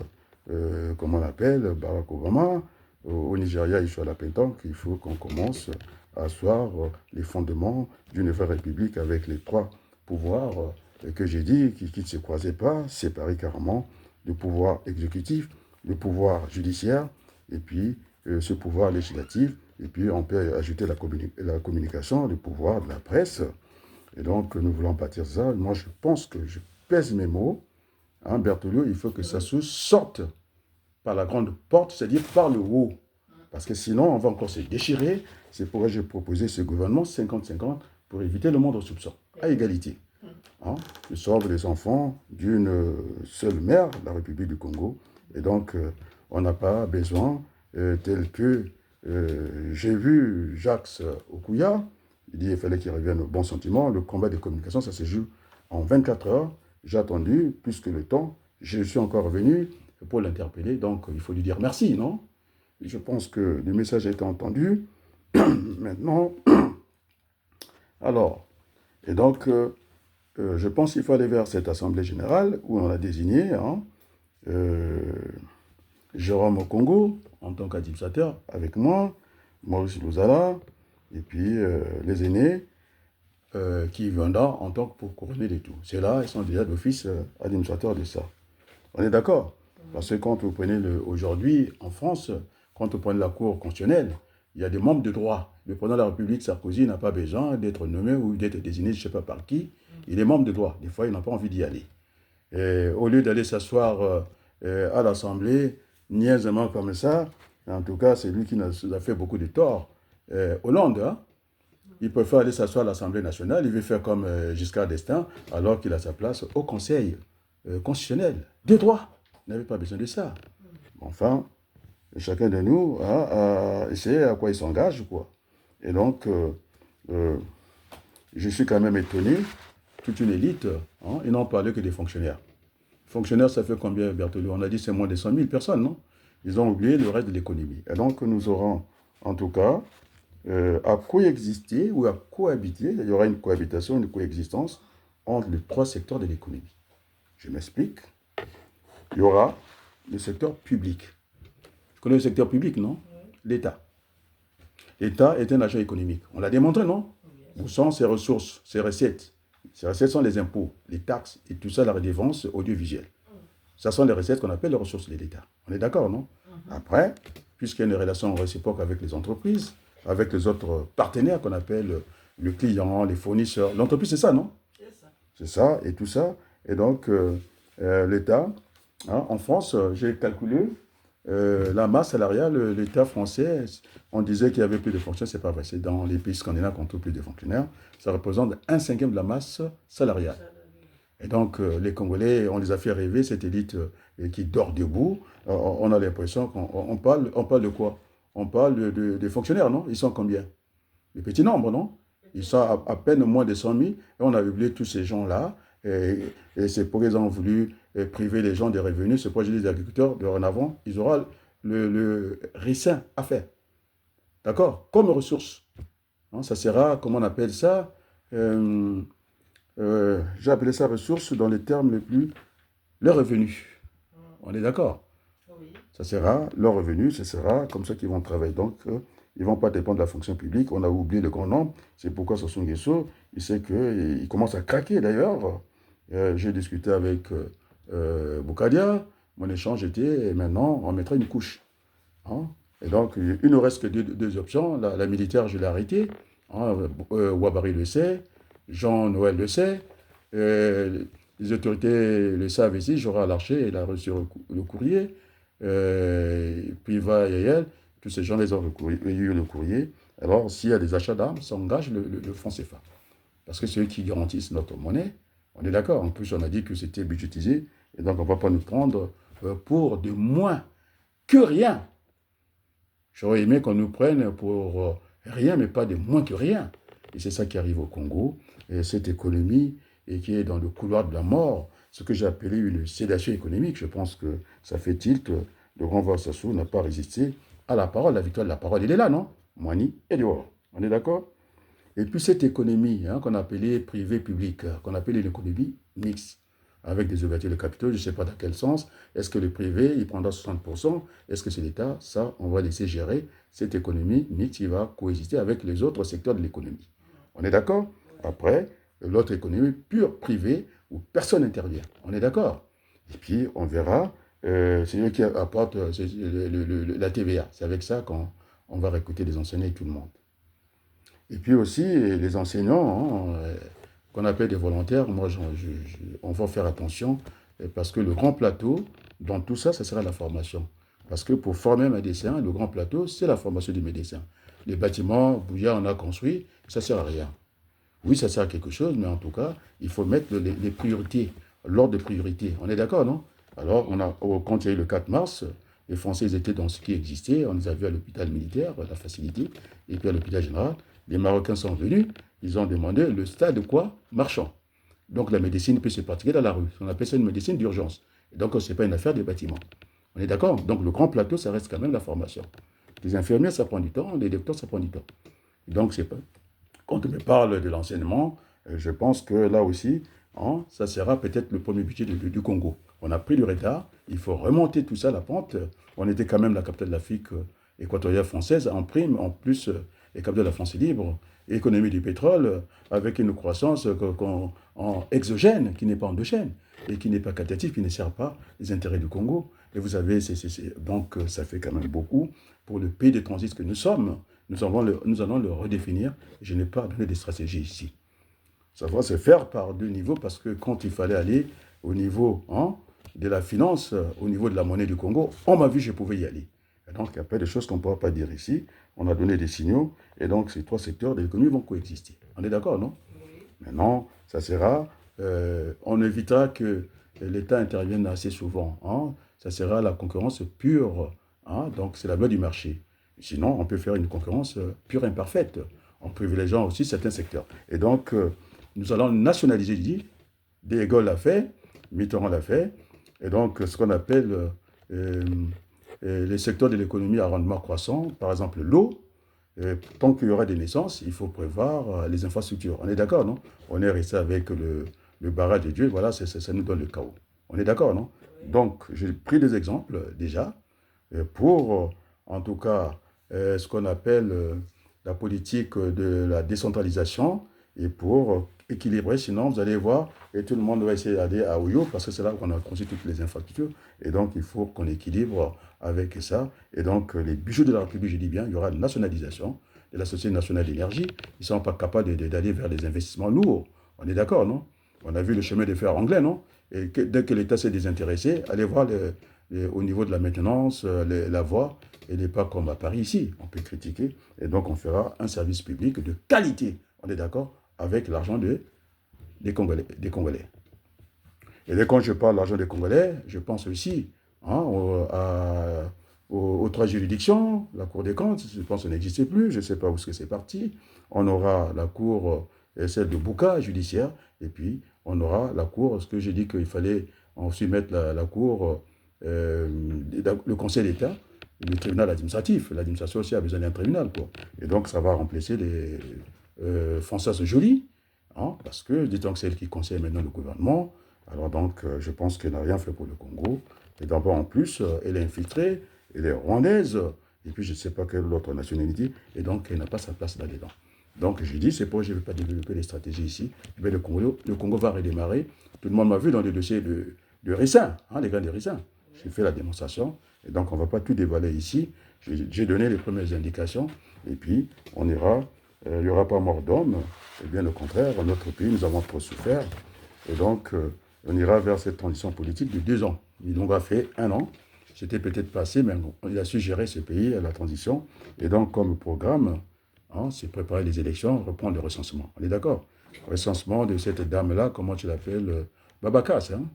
comme on l'appelle, Barack Obama. Au Nigeria, il faut la pétanque. Il faut qu'on commence à asseoir les fondements d'une vraie république avec les trois pouvoirs que j'ai dit, qui ne se croisaient pas, séparés carrément, le pouvoir exécutif, le pouvoir judiciaire, et puis ce pouvoir législatif, et puis on peut ajouter la communication, le pouvoir de la presse. Et donc, nous voulons bâtir ça. Moi, je pense que je pèse mes mots. Hein, Berthelot, il faut que ça se sorte par la grande porte, c'est-à-dire par le haut. Parce que sinon, on va encore se déchirer. C'est pourquoi j'ai proposé ce gouvernement 50-50 pour éviter le moindre soupçon, à égalité. Hein, je sauve les enfants d'une seule mère, la République du Congo. Et donc, on n'a pas besoin, tel que j'ai vu Jacques Okuya, il dit qu'il fallait qu'il revienne au bon sentiment. Le combat des communications, ça se joue en 24 heures. J'ai attendu plus que le temps. Je suis encore revenu pour l'interpeller. Donc, il faut lui dire merci, non? Et je pense que le message a été entendu. Maintenant, alors, et donc, je pense qu'il faut aller vers cette assemblée générale où on a désigné hein, Jérôme Okongo en tant qu'administrateur avec moi, Maurice Louzala, et puis les aînés qui viendront en tant que pour couronner les tout. C'est là, ils sont déjà d'office administrateurs de ça. On est d'accord? Parce que quand vous prenez aujourd'hui en France, quand vous prenez la Cour constitutionnelle, il y a des membres de droit. Le président de la République, Sarkozy, n'a pas besoin d'être nommé ou d'être désigné, je ne sais pas par qui. Il est membre de droit. Des fois, il n'a pas envie d'y aller. Et au lieu d'aller s'asseoir à l'Assemblée, niaisement comme ça, en tout cas, c'est lui qui nous a fait beaucoup de tort. Hollande, hein, il préfère aller s'asseoir à l'Assemblée nationale, il veut faire comme Giscard d'Estaing, alors qu'il a sa place au Conseil constitutionnel. De droit, il n'avait pas besoin de ça. Enfin, chacun de nous a essayé à quoi il s'engage, quoi. Et donc, je suis quand même étonné, toute une élite, hein, ils n'ont parlé que des fonctionnaires. Fonctionnaires, ça fait combien, Berthelot? On a dit c'est moins de 100 000 personnes, non? Ils ont oublié le reste de l'économie. Et donc, nous aurons, en tout cas, à coexister ou à cohabiter, il y aura une cohabitation, une coexistence entre les trois secteurs de l'économie. Je m'explique. Il y aura le secteur public. Tu connais le secteur public, non? L'État. L'État est un agent économique. On l'a démontré, non? Où sont ses ressources, ses recettes? Ces recettes sont les impôts, les taxes et tout ça, la redevance audiovisuelle. Ça sont les recettes qu'on appelle les ressources de l'État. On est d'accord, non? Après, puisqu'il y a une relation réciproque avec les entreprises, avec les autres partenaires qu'on appelle le client, les fournisseurs. L'entreprise, c'est ça, non? C'est ça, et tout ça. Et donc, l'État, hein, en France, j'ai calculé la masse salariale, l'État français, on disait qu'il y avait plus de fonctionnaires, c'est pas vrai. C'est dans les pays scandinaves qu'on trouve plus de fonctionnaires. Ça représente 1/5 de la masse salariale. Et donc, les Congolais, on les a fait rêver, cette élite qui dort debout. On a l'impression qu'on parle de quoi? On parle des fonctionnaires, non? Ils sont combien? Des petits nombres, non? Ils sont à peine moins de 100 000. Et on a oublié tous ces gens-là. Et c'est pour qu'ils ont voulu priver les gens des revenus. C'est pourquoi je dis les agriculteurs, dorénavant, ils auront le ricin à faire. D'accord? Comme ressource. Hein, ça sera, comment on appelle ça? j'ai appelé ça ressources dans les termes les plus, les revenus. On est d'accord? Oui. Ça sera leur revenu, ce sera comme ça qu'ils vont travailler. Donc, ils ne vont pas dépendre de la fonction publique. On a oublié le grand nombre. C'est pourquoi Sassou Nguesso, il sait qu'il commence à craquer d'ailleurs. J'ai discuté avec Boukadia. Mon échange était, et maintenant, on mettrait une couche. Hein. Et donc, il ne reste que deux options. La militaire, je l'ai arrêtée. Hein. Ouabari le sait. Jean-Noël le sait. Les autorités le savent ici. J'aurai Larcher, il a reçu le courrier. Priva et Yel, tous ces gens les ont eu le courrier. Alors, s'il y a des achats d'armes, ça engage le franc CFA. Parce que c'est eux qui garantissent notre monnaie. On est d'accord. En plus, on a dit que c'était budgétisé. Et donc, on ne va pas nous prendre pour de moins que rien. J'aurais aimé qu'on nous prenne pour rien, mais pas de moins que rien. Et c'est ça qui arrive au Congo. Et cette économie et qui est dans le couloir de la mort, ce que j'ai appelé une sédation économique. Je pense que ça fait tilt. Le grand Vassassou n'a pas résisté à la parole. La victoire de la parole, il est là, non? Moigny et dehors. On est d'accord? Et puis cette économie qu'on appelait privée-publique, qu'on appelait l'économie mixte, avec des ouvertures de capitaux, je ne sais pas dans quel sens. Est-ce que le privé, il prendra 60%? Est-ce que c'est l'État? Ça, on va laisser gérer cette économie mixte qui va coexister avec les autres secteurs de l'économie. On est d'accord? Après, l'autre économie pure privée où personne n'intervient. On est d'accord? Et puis, on verra, c'est eux qui apportent la TVA. C'est avec ça qu'on va recruter les enseignants et tout le monde. Et puis aussi, les enseignants, qu'on appelle des volontaires, moi, on va faire attention, parce que le grand plateau, dans tout ça, ça sera la formation. Parce que pour former un médecin, le grand plateau, c'est la formation du médecin. Les bâtiments, Bouillard en a construit, ça ne sert à rien. Oui, ça sert à quelque chose, mais en tout cas, il faut mettre les priorités, l'ordre de priorité. On est d'accord, non? Alors, quand il y a eu le 4 mars, les Français étaient dans ce qui existait. On les a vus à l'hôpital militaire, la facilité, et puis à l'hôpital général. Les Marocains sont venus, ils ont demandé le stade de quoi? Marchand. Donc la médecine peut se pratiquer dans la rue. On appelle ça une médecine d'urgence. Donc ce n'est pas une affaire des bâtiments. On est d'accord? Donc le grand plateau, ça reste quand même la formation. Les infirmières, ça prend du temps, les docteurs, ça prend du temps. Donc c'est pas... Quand on me parle de l'enseignement, je pense que là aussi, ça sera peut-être le premier budget du Congo. On a pris du retard, il faut remonter tout ça à la pente. On était quand même la capitale de l'Afrique équatoriale française, en prime, en plus, les capitales de la France libre, économie du pétrole, avec une croissance en exogène, qui n'est pas endogène, et qui n'est pas qualitative, qui ne sert pas les intérêts du Congo. Et vous savez, donc ça fait quand même beaucoup pour le pays de transit que nous sommes. Nous allons le redéfinir. Je n'ai pas donné de stratégie ici. Ça va se faire par deux niveaux parce que quand il fallait aller au niveau de la finance, au niveau de la monnaie du Congo, on m'a vu, je pouvais y aller. Et donc, il y a pas de choses qu'on ne pourra pas dire ici. On a donné des signaux et donc ces trois secteurs de l'économie vont coexister. On est d'accord, non? Oui. Maintenant, ça sera, on évitera que l'État intervienne assez souvent. Ça sera la concurrence pure. Donc, c'est la loi du marché. Sinon, on peut faire une concurrence pure et imparfaite, en privilégiant aussi certains secteurs. Et donc, nous allons nationaliser, dit, De Gaulle l'a fait, Mitterrand l'a fait, et donc ce qu'on appelle les secteurs de l'économie à rendement croissant, par exemple l'eau, tant qu'il y aura des naissances, il faut prévoir les infrastructures. On est d'accord, non? On est resté avec le barrage de Dieu, voilà, ça nous donne le chaos. On est d'accord, non? Donc, j'ai pris des exemples déjà pour, en tout cas, ce qu'on appelle la politique de la décentralisation et pour équilibrer. Sinon, vous allez voir, et tout le monde va essayer d'aller à Oyo parce que c'est là qu'on a construit toutes les infrastructures. Et donc, il faut qu'on équilibre avec ça. Et donc, les bijoux de la République, je dis bien, il y aura une nationalisation de la Société nationale d'énergie. Ils ne sont pas capables d'aller vers des investissements lourds. On est d'accord, non? On a vu le chemin de fer anglais, non? Et dès que l'État s'est désintéressé, allez voir au niveau de la maintenance, la voie, elle n'est pas comme à Paris ici. On peut critiquer. Et donc, on fera un service public de qualité. On est d'accord? Avec l'argent des Congolais. Et dès quand je parle de l'argent des Congolais, je pense aussi aux trois juridictions, la Cour des comptes, je pense que ça n'existe plus, je ne sais pas où c'est parti. On aura la Cour, celle de Bouka, judiciaire, et puis on aura la Cour, ce que j'ai dit qu'il fallait ensuite mettre la Cour, le Conseil d'État, le tribunal administratif. L'administration aussi a besoin d'un tribunal, quoi. Et donc ça va remplacer les François Joly, hein, parce que, disons que c'est elle qui conseille maintenant le gouvernement. Alors donc, je pense qu'elle n'a rien fait pour le Congo. Et d'abord, en plus, elle est infiltrée, elle est rwandaise, et puis je ne sais pas quelle autre nationalité, et donc elle n'a pas sa place là-dedans. Donc je dis, c'est pourquoi je ne vais pas développer les stratégies ici. Mais le Congo va redémarrer. Tout le monde m'a vu dans le dossier de Rissin, hein, les gars de Rissin. J'ai fait la démonstration, et donc on ne va pas tout dévoiler ici. J'ai donné les premières indications, et puis on ira, il n'y aura pas mort d'homme, et bien au contraire, dans notre pays, nous avons trop souffert, et donc on ira vers cette transition politique de 2 ans. Il nous a fait 1 an, c'était peut-être passé, mais il a su gérer ce pays à la transition, et donc comme programme, hein, c'est préparer les élections, reprendre le recensement. On est d'accord? Recensement de cette dame-là, comment tu l'appelles? Babakas, hein?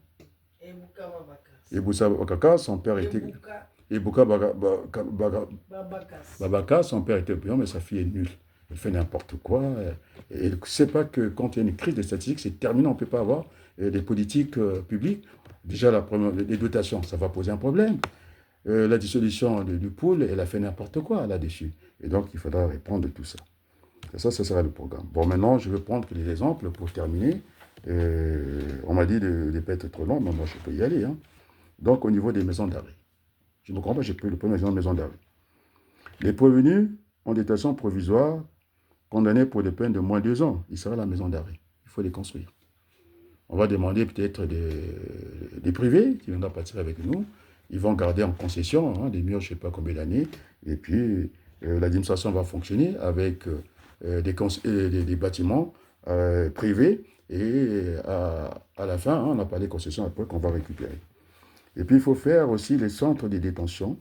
Ebuka Babakas. Eboussa Okaka, son père était... Ebuka Babakas. Babakas, son père était brillant, mais sa fille est nulle. Elle fait n'importe quoi. Et elle ne sait pas que quand il y a une crise de statistiques, c'est terminé, on ne peut pas avoir des politiques publiques. Déjà, les dotations, ça va poser un problème. La dissolution du pool, elle a fait n'importe quoi là-dessus. Et donc, il faudra répondre de tout ça. Et ça, ce sera le programme. Bon, maintenant, je vais prendre les exemples pour terminer. On m'a dit de ne pas être trop long, mais moi, je peux y aller. Hein. Donc, au niveau des maisons d'arrêt. Je ne comprends pas, j'ai pris le premier exemple de maison d'arrêt. Les prévenus en détention provisoire, condamnés pour des peines de moins de 2 ans, ils seront à la maison d'arrêt. Il faut les construire. On va demander peut-être des privés qui viendront partir avec nous. Ils vont garder en concession des murs, je ne sais pas combien d'années. Et puis, l'administration va fonctionner avec des bâtiments privés. Et à la fin, on n'a pas les concessions après qu'on va récupérer. Et puis, il faut faire aussi les centres de détention.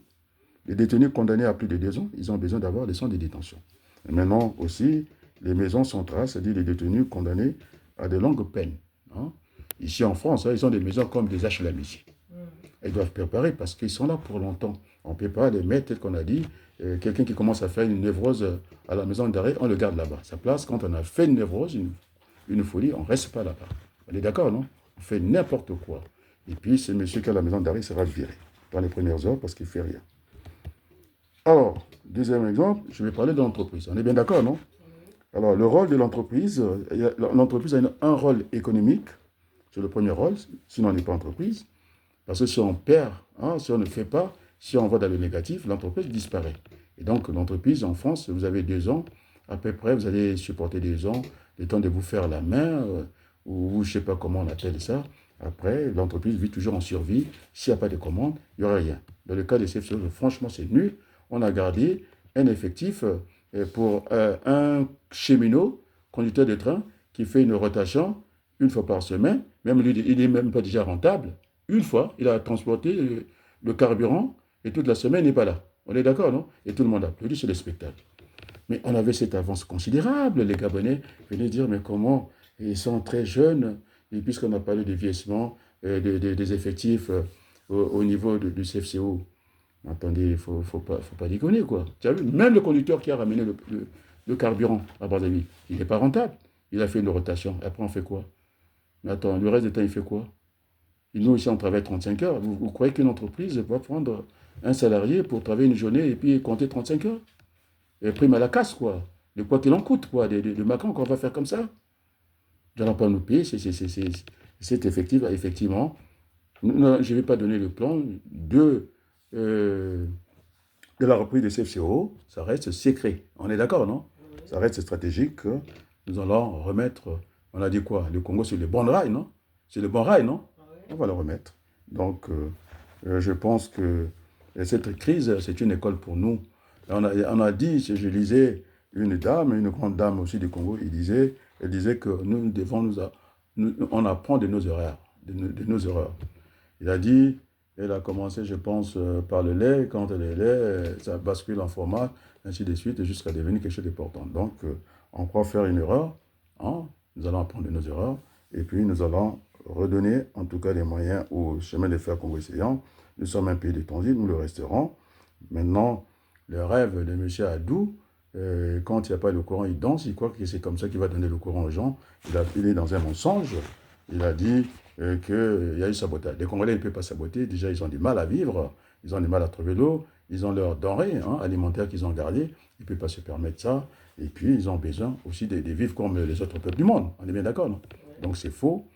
Les détenus condamnés à plus de 2 ans, ils ont besoin d'avoir des centres de détention. Et maintenant aussi, les maisons centrales, c'est-à-dire les détenus condamnés à de longues peines. Hein. Ici en France, ils ont des maisons comme des HLM ici. Ils doivent préparer parce qu'ils sont là pour longtemps. On ne peut pas les mettre, tel qu'on a dit, quelqu'un qui commence à faire une névrose à la maison d'arrêt, on le garde là-bas. Sa place, quand on a fait une névrose, une folie, on ne reste pas là-bas. On est d'accord, non? On fait n'importe quoi. Et puis, ce monsieur qui est à la maison d'arrêt sera viré dans les premières heures parce qu'il ne fait rien. Alors, deuxième exemple, je vais parler de l'entreprise. On est bien d'accord, non? Alors, le rôle de l'entreprise, l'entreprise a un rôle économique, c'est le premier rôle, sinon on n'est pas entreprise. Parce que si on perd, si on ne fait pas, si on va dans le négatif, l'entreprise disparaît. Et donc, l'entreprise, en France, vous avez 2 ans, à peu près, vous allez supporter 2 ans, le temps de vous faire la main, ou je ne sais pas comment on appelle ça. Après, l'entreprise vit toujours en survie. S'il n'y a pas de commande, il n'y aura rien. Dans le cas des CFCO, franchement, c'est nul. On a gardé un effectif pour un cheminot, conducteur de train, qui fait une rotation 1 fois par semaine. Même lui, il n'est même pas déjà rentable. 1 fois, il a transporté le carburant et toute la semaine, il n'est pas là. On est d'accord, non? Et tout le monde a applaudi sur le spectacle. Mais on avait cette avance considérable. Les Gabonais venaient dire, mais comment? Ils sont très jeunes. Et puisqu'on a parlé du vieillissement des effectifs au niveau du CFCO, attendez, il ne faut pas déconner, quoi. Tu as vu, même le conducteur qui a ramené le carburant à Brazzaville, il n'est pas rentable. Il a fait une rotation. Après, on fait quoi? Mais attends, le reste du temps, il fait quoi? Et nous, ici, on travaille 35 heures. Vous croyez qu'une entreprise va prendre un salarié pour travailler une journée et puis compter 35 heures? Et prime à la casse, quoi. De quoi qu'il en coûte, quoi. De Macron qu'on va faire comme ça. Nous n'allons pas nous payer. C'est effectivement. Je ne vais pas donner le plan de la reprise des CFCO. Ça reste secret. On est d'accord, non? Ça reste stratégique. Nous allons remettre. On a dit quoi? Le Congo, c'est le bon rail, non? C'est le bon rail, non? On va le remettre. Donc, je pense que cette crise, c'est une école pour nous. On a dit, je lisais une grande dame aussi du Congo, elle disait que nous devons on apprend de nos erreurs. De nos erreurs. Il a dit, elle a commencé, je pense, par le lait. Quand le lait, ça bascule en fromage, ainsi de suite, jusqu'à devenir quelque chose d'important. Donc, on croit faire une erreur. Hein? Nous allons apprendre de nos erreurs. Et puis, nous allons redonner, en tout cas, les moyens au chemin de fer congolais. Nous sommes un pays de transit, nous le resterons. Maintenant, le rêve de M. Adou, quand il n'y a pas le courant, il danse, il croit que c'est comme ça qu'il va donner le courant aux gens. Il est dans un mensonge. Il a dit qu'il y a eu sabotage. Les Congolais ne peuvent pas saboter. Déjà, ils ont du mal à vivre, ils ont du mal à trouver l'eau. ils ont leurs denrées alimentaires qu'ils ont gardées, ils ne peuvent pas se permettre ça. Et puis, ils ont besoin aussi de vivre comme les autres peuples du monde. On est bien d'accord, non? Donc, c'est faux.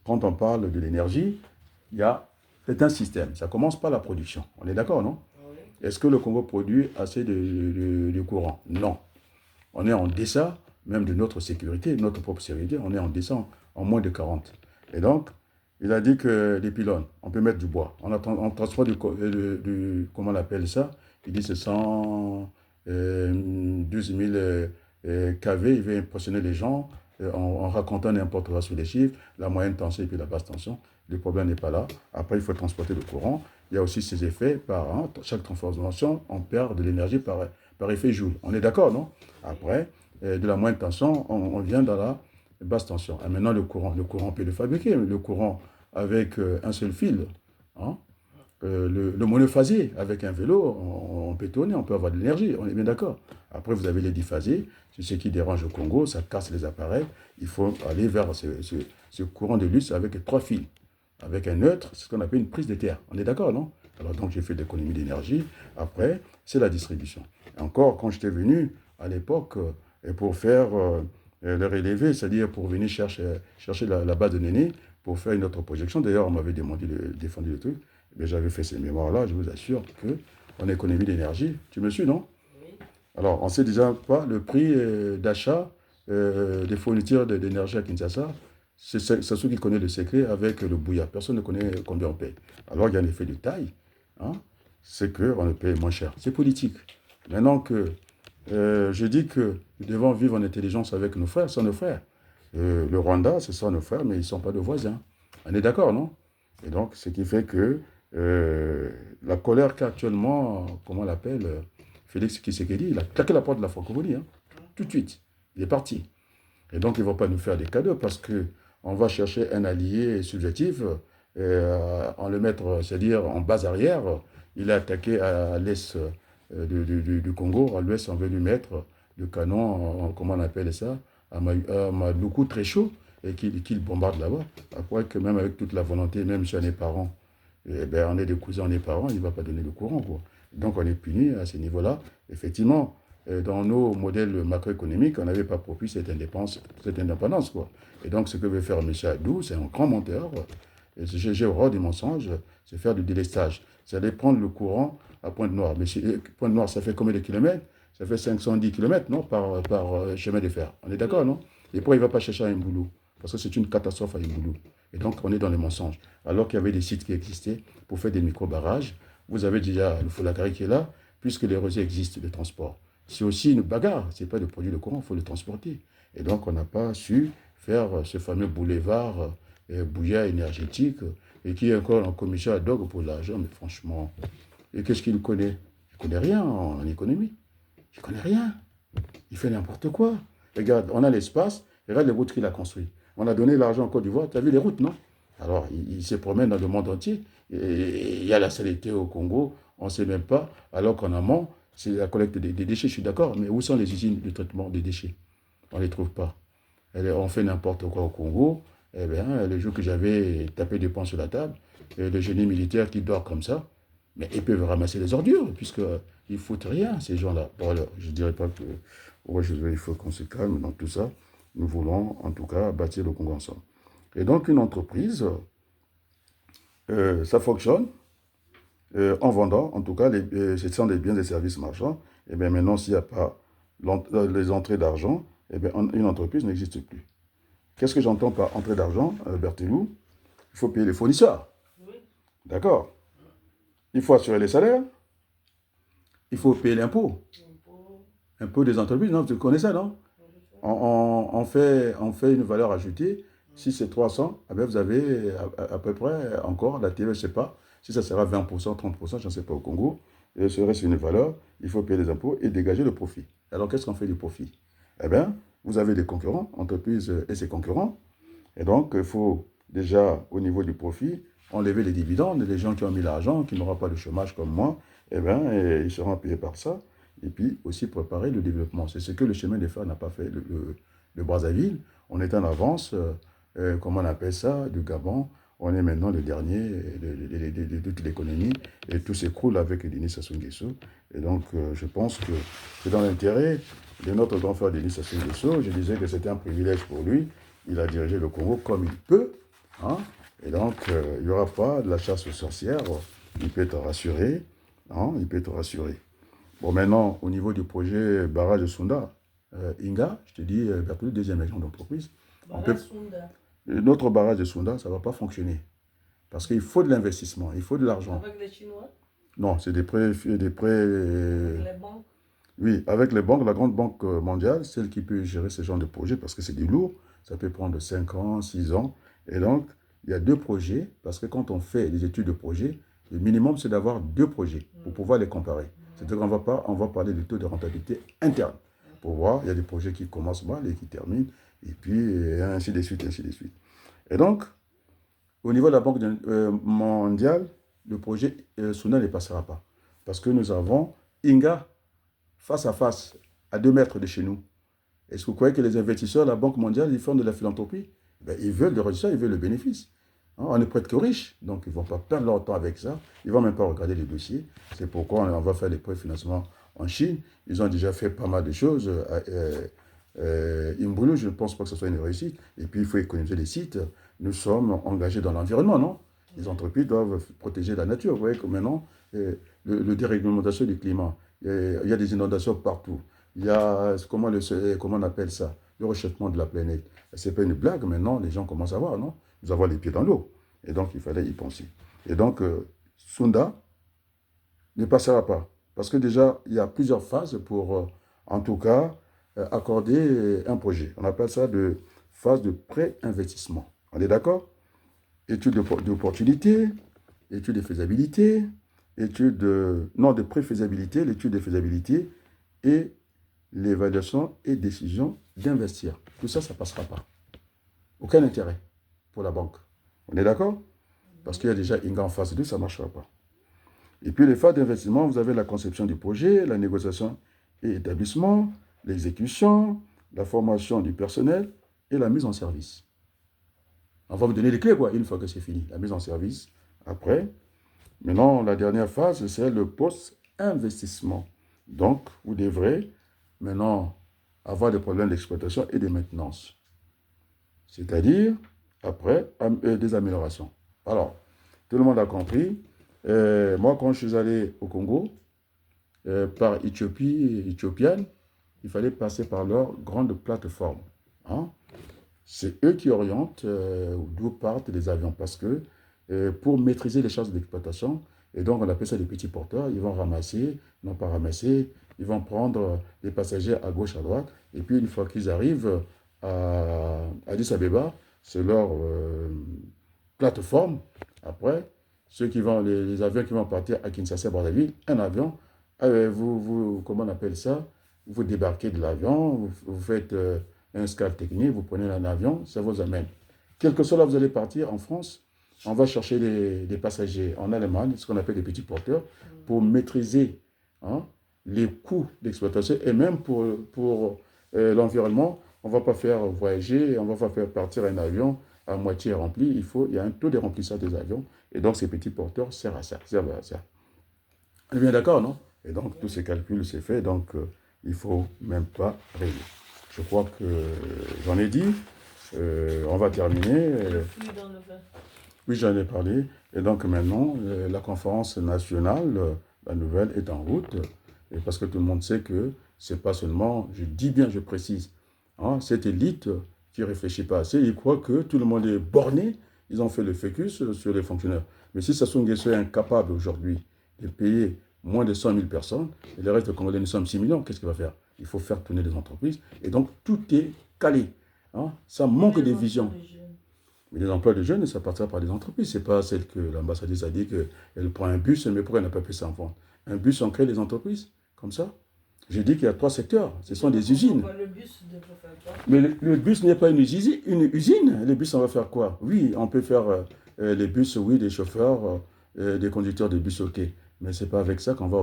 Quand on parle de l'énergie, c'est un système. Ça commence par la production. On est d'accord, non? Est-ce que le Congo produit assez de courant? Non. On est en deçà même de notre sécurité, notre propre sécurité. On est en deçà en moins de 40. Et donc, il a dit que les pylônes, on peut mettre du bois. On transporte comment on appelle ça? Il dit que ce sont 12 000 kV. Il veut impressionner les gens en racontant n'importe quoi sur les chiffres, la moyenne tension et puis la basse tension. Le problème n'est pas là. Après, il faut transporter le courant. Il y a aussi ces effets par chaque transformation, on perd de l'énergie par effet Joule. On est d'accord, non? Après, de la moyenne tension, on vient dans la basse tension. Et maintenant, le courant, on peut le fabriquer. Le courant avec un seul fil, hein, le monophasé avec un vélo, on peut tourner, on peut avoir de l'énergie, on est bien d'accord. Après, vous avez les diphasés, c'est ce qui dérange au Congo, ça casse les appareils. Il faut aller vers ce courant de luxe avec 3 fils. Avec un neutre, c'est ce qu'on appelle une prise de terre. On est d'accord, non? Alors donc, j'ai fait de l'économie d'énergie. Après, c'est la distribution. Et encore, quand j'étais venu, à l'époque, pour faire le relevé, c'est-à-dire pour venir chercher la base de données, pour faire une autre projection. D'ailleurs, on m'avait défendu le truc. Mais j'avais fait ces mémoires-là, je vous assure qu'en économie d'énergie, tu me suis, non? Oui. Alors, on sait déjà pas le prix d'achat des fournitures d'énergie à Kinshasa. C'est ceux qui connaissent le secret avec le bouillard. Personne ne connaît combien on paye. Alors, il y a un effet de taille. Hein, c'est qu'on le paye moins cher. C'est politique. Maintenant que je dis que nous devons vivre en intelligence avec nos frères, sans nos frères. Le Rwanda, ce sont nos frères, mais ils ne sont pas nos voisins. On est d'accord, non? Et donc, ce qui fait que la colère qu'actuellement, comment on l'appelle, Félix Tshisekedi, il a claqué la porte de la francophonie, hein, tout de suite. Il est parti. Et donc, il ne va pas nous faire des cadeaux parce qu'on va chercher un allié subjectif, en le mettre, c'est-à-dire en base arrière. Il a attaqué à l'est du Congo. À l'ouest, on veut lui mettre le canon, comment on appelle ça, à Maluku très chaud, et qu'il bombarde là-bas. Après que même avec toute la volonté, même si on est parents, eh ben, on est des cousins, on est parents, il ne va pas donner le courant, quoi. Donc on est puni à ce niveau-là. Effectivement, dans nos modèles macroéconomiques, on n'avait pas propice cette indépendance, quoi. Et donc ce que veut faire M. Adou, c'est un grand menteur. J'ai horreur des mensonges, c'est faire du délestage. C'est aller prendre le courant à Pointe-Noire. Mais Pointe-Noire, ça fait combien de kilomètres? Ça fait 510 kilomètres, non, par chemin de fer. On est d'accord, non? Et pourquoi il ne va pas chercher à Mbulu? Parce que c'est une catastrophe à Mbulu. Et donc, on est dans les mensonges. Alors qu'il y avait des sites qui existaient pour faire des micro-barrages. Vous avez déjà le Foulagari qui est là, puisque les réseaux existent de transport. C'est aussi une bagarre. Ce n'est pas de produire le courant, il faut le transporter. Et donc, on n'a pas su faire ce fameux boulevard bouillard énergétique et qui est encore en commission ad hoc pour l'argent. Mais franchement, et qu'est-ce qu'il connaît? Il ne connaît rien en économie. Il ne connaît rien. Il fait n'importe quoi. Regarde, on a l'espace, regarde les routes qu'il a construites. On a donné l'argent en Côte d'Ivoire, tu as vu les routes, non? Alors, il se promène dans le monde entier. Et il y a la saleté au Congo, on ne sait même pas. Alors qu'en amont, c'est la collecte des déchets, je suis d'accord. Mais où sont les usines de traitement des déchets? On ne les trouve pas. On fait n'importe quoi au Congo. Eh bien, le jour que j'avais tapé des poings sur la table, le génie militaire qui dort comme ça, mais ils peuvent ramasser les ordures, puisqu'ils ne foutent rien, ces gens-là. Bon, alors, je ne dirais pas que il faut qu'on se calme dans tout ça. Nous voulons, en tout cas, bâtir le Congo ensemble. Et donc, une entreprise, ça fonctionne en vendant, en tout cas, ce sont des biens et services marchands. Et bien maintenant, s'il n'y a pas les entrées d'argent, eh bien, une entreprise n'existe plus. Qu'est-ce que j'entends par entrée d'argent, Berthelou? Il faut payer les fournisseurs. Oui. D'accord. Il faut assurer les salaires. Il faut payer l'impôt. Impôt des entreprises, non? Tu connais ça, non? On fait une valeur ajoutée. Si c'est 300, eh bien vous avez à peu près encore, la TVA, je ne sais pas, si ça sera 20%, 30%, je ne sais pas au Congo, et ce reste une valeur, il faut payer les impôts et dégager le profit. Alors qu'est-ce qu'on fait du profit? Eh bien, vous avez des concurrents, entreprises et ses concurrents, et donc il faut déjà, au niveau du profit, enlever les dividendes, les gens qui ont mis l'argent, qui n'auront pas de chômage comme moi, eh bien, ils seront payés par ça, et puis aussi préparer le développement. C'est ce que le chemin de fer n'a pas fait. Le Brazzaville, on est en avance, comment on appelle ça, du Gabon, on est maintenant le dernier de toute l'économie et tout s'écroule avec Denis Sassou Nguesso. Et donc, je pense que c'est dans l'intérêt de notre grand frère Denis Sassou Nguesso. Je disais que c'était un privilège pour lui. Il a dirigé le Congo comme il peut. Hein? Et donc, il n'y aura pas de la chasse aux sorcières. Il peut être rassuré. Hein? Il peut être rassuré. Bon, maintenant, au niveau du projet barrage de Sunda, Inga, je te dis, Berthoud, deuxième agent d'entreprise. Notre barrage de Sunda, ça ne va pas fonctionner. Parce qu'il faut de l'investissement, il faut de l'argent. Avec les Chinois? Non, c'est des prêts. Avec les banques? Oui, avec les banques, la grande banque mondiale, celle qui peut gérer ce genre de projet, parce que c'est du lourd, ça peut prendre 5 ans, 6 ans. Et donc, il y a 2 projets, parce que quand on fait des études de projet, le minimum, c'est d'avoir 2 projets pour pouvoir les comparer. C'est-à-dire qu'on va parler du taux de rentabilité interne. Pour voir, il y a des projets qui commencent mal et qui terminent, et puis ainsi de suite, ainsi de suite. Et donc, au niveau de la Banque mondiale, le projet Sunda ne passera pas. Parce que nous avons Inga face à face, à 2 mètres de chez nous. Est-ce que vous croyez que les investisseurs, la Banque mondiale, ils font de la philanthropie? Ils veulent le résultat, ils veulent le bénéfice. Hein, on ne prête qu'aux riches, donc ils ne vont pas perdre leur temps avec ça. Ils ne vont même pas regarder les dossiers. C'est pourquoi on va faire les préfinancements en Chine. Ils ont déjà fait pas mal de choses. Imbulu, je ne pense pas que ce soit une réussite. Et puis, il faut économiser les sites. Nous sommes engagés dans l'environnement, non? Les entreprises doivent protéger la nature. Vous voyez que maintenant, le déréglementation du climat, il y a des inondations partout. Il y a, comment on appelle ça? Le réchauffement de la planète. Ce n'est pas une blague, maintenant, les gens commencent à voir, non? Nous avons les pieds dans l'eau. Et donc, il fallait y penser. Et donc, Sunda ne passera pas. Parce que déjà, il y a plusieurs phases pour, en tout cas, accorder un projet. On appelle ça de phase de pré-investissement. On est d'accord? Étude d'opportunité, étude de faisabilité, de pré-faisabilité, l'étude de faisabilité et l'évaluation et décision d'investir. Tout ça, ça ne passera pas. Aucun intérêt pour la banque. On est d'accord? Parce qu'il y a déjà Inga en phase 2, ça ne marchera pas. Et puis les phases d'investissement, vous avez la conception du projet, la négociation et établissement, l'exécution, la formation du personnel et la mise en service. On va me donner les clés, quoi, une fois que c'est fini. La mise en service, après. Maintenant, la dernière phase, c'est le post-investissement. Donc, vous devrez maintenant avoir des problèmes d'exploitation et de maintenance. C'est-à-dire, après, des améliorations. Alors, tout le monde a compris. Moi, quand je suis allé au Congo, par Éthiopienne, il fallait passer par leur grande plateforme. Hein? C'est eux qui orientent d'où partent les avions. Parce que pour maîtriser les charges d'exploitation, et donc on appelle ça des petits porteurs, ils vont ramasser, non pas ramasser, ils vont prendre les passagers à gauche, à droite, et puis une fois qu'ils arrivent à Addis Abeba, c'est leur plateforme. Après, les avions qui vont partir à Kinshasa, Brazzaville, un avion, comment on appelle ça? Vous débarquez de l'avion, vous faites un scan technique, vous prenez un avion, ça vous amène. Quel que soit là, vous allez partir en France, on va chercher des passagers en Allemagne, ce qu'on appelle des petits porteurs, pour maîtriser les coûts d'exploitation et même pour l'environnement. On ne va pas faire voyager, on ne va pas faire partir un avion à moitié rempli. Il y a un taux de remplissage des avions. Et donc, ces petits porteurs servent à ça. On est bien d'accord, non? Et donc, tous ces calculs, c'est fait. Donc, il ne faut même pas rêver. Je crois que j'en ai dit. On va terminer. Oui, j'en ai parlé. Et donc, maintenant, la conférence nationale, la nouvelle, est en route. Et parce que tout le monde sait que ce n'est pas seulement, je dis bien, je précise, cette élite qui ne réfléchit pas assez, ils croient que tout le monde est borné. Ils ont fait le focus sur les fonctionnaires. Mais si Sassou Nguesso est incapable aujourd'hui de payer moins de 100 000 personnes, et le reste de Congolais, nous sommes 6 millions, qu'est-ce qu'il va faire? Il faut faire tourner des entreprises. Et donc, tout est calé. Ça manque de vision. Mais les emplois de jeunes, ça partira par des entreprises. Ce n'est pas celle que l'ambassadrice a dit qu'elle prend un bus, mais pourquoi elle n'a pas pu s'en vendre? Un bus, on crée des entreprises, comme ça. J'ai dit qu'il y a 3 secteurs. Ce sont des usines. Le bus ne peut faire quoi? Mais le bus n'est pas une usine. Le bus, on va faire quoi? Oui, on peut faire les bus, oui, des chauffeurs, des conducteurs de bus, ok. Mais ce n'est pas avec ça qu'on va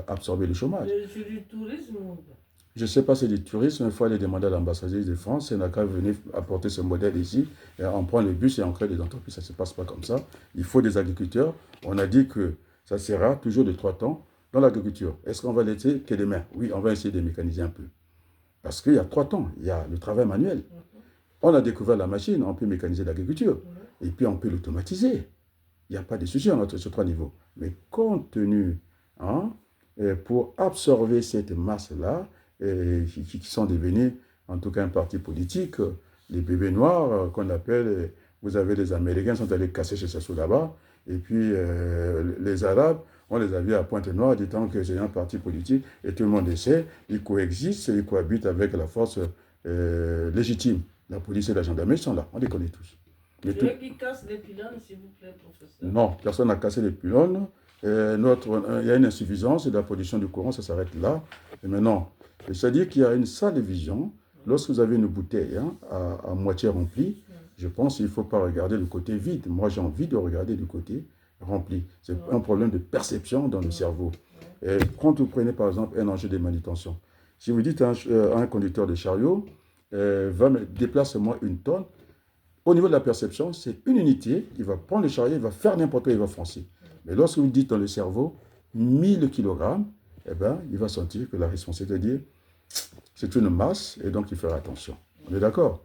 absorber le chômage. C'est du tourisme ou pas? Je ne sais pas si c'est du tourisme, il faut aller demander à l'ambassadrice de France, elle n'a qu'à venir apporter ce modèle ici, et on prend le bus et on crée des entreprises, ça ne se passe pas comme ça. Il faut des agriculteurs. On a dit que ça sera toujours de 3 temps dans l'agriculture. Est-ce qu'on va laisser que des mains? Oui, on va essayer de mécaniser un peu. Parce qu'il y a 3 temps. Il y a le travail manuel. On a découvert la machine, on peut mécaniser l'agriculture. Et puis on peut l'automatiser. Il n'y a pas de souci entre ces 3 niveaux. Mais compte tenu, hein, pour absorber cette masse-là, qui sont devenus, en tout cas, un parti politique, les bébés noirs qu'on appelle, vous avez les Américains qui sont allés casser chez Sassou là-bas, et puis les Arabes, on les a vus à Pointe-Noire, disant que c'est un parti politique, et tout le monde le sait, ils coexistent, ils cohabitent avec la force légitime. La police et la gendarmerie sont là, on les connaît tous. Mais tout... qui casse les pylônes, s'il vous plaît, professeur? Non, personne n'a cassé les pylônes. Il y a une insuffisance de la production du courant, ça s'arrête là. Et maintenant, c'est-à-dire qu'il y a une sale vision. Lorsque vous avez une bouteille à moitié remplie, je pense qu'il ne faut pas regarder le côté vide. Moi, j'ai envie de regarder le côté rempli. C'est un problème de perception dans le cerveau. Et quand vous prenez, par exemple, un enjeu de manutention, si vous dites à un conducteur de chariot, déplace-moi 1 tonne, au niveau de la perception, c'est une unité, il va prendre le chariot, il va faire n'importe quoi, il va foncer. Mais lorsque vous dites dans le cerveau 1000 kg, eh ben, il va sentir que la responsabilité, c'est une masse, et donc il fera attention. On est d'accord?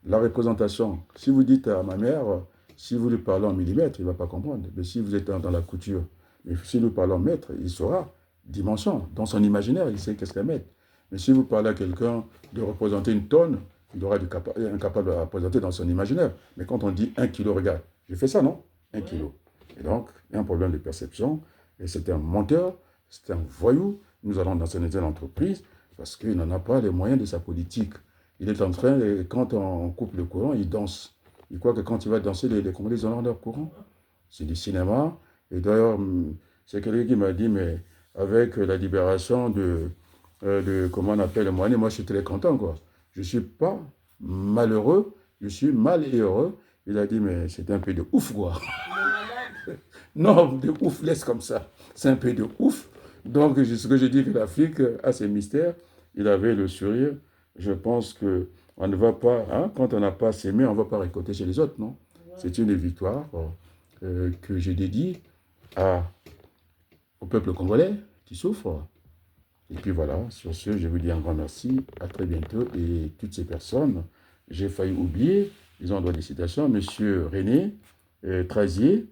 La représentation, si vous dites à ma mère, si vous lui parlez en millimètres, il ne va pas comprendre. Mais si vous êtes dans la couture, mais si vous parlez en mètres, il saura dimension. Dans son imaginaire, il sait qu'est-ce qu'un mètre. Mais si vous parlez à quelqu'un de représenter 1 tonne, il aura incapable de la représenter dans son imaginaire. Mais quand on dit 1 kilo, regarde, j'ai fait ça, non? 1 kilo. Et donc, il y a un problème de perception. Et c'est un menteur, c'est un voyou. Nous allons nationaliser l'entreprise parce qu'il n'en a pas les moyens de sa politique. Il est en train, quand on coupe le courant, il danse. Il croit que quand il va danser, les Congolais, ils ont leur courant. C'est du cinéma. Et d'ailleurs, c'est quelqu'un qui m'a dit, mais avec la libération de comment on appelle le moyen, moi je suis très content, quoi. Je ne suis pas malheureux, je suis mal et heureux. Il a dit, mais c'est un peu de ouf, quoi. Non, de ouf, laisse comme ça. C'est un peu de ouf. Donc, ce que je dis que l'Afrique a ses mystères. Il avait le sourire. Je pense qu'on ne va pas, hein, quand on n'a pas s'aimé, on ne va pas récolter chez les autres, non? C'est une victoire que je dédie au peuple congolais qui souffre. Et puis voilà, sur ce, je vous dis un grand merci, à très bientôt. Et toutes ces personnes, j'ai failli oublier, ils ont droit des citations, Monsieur René Trazier,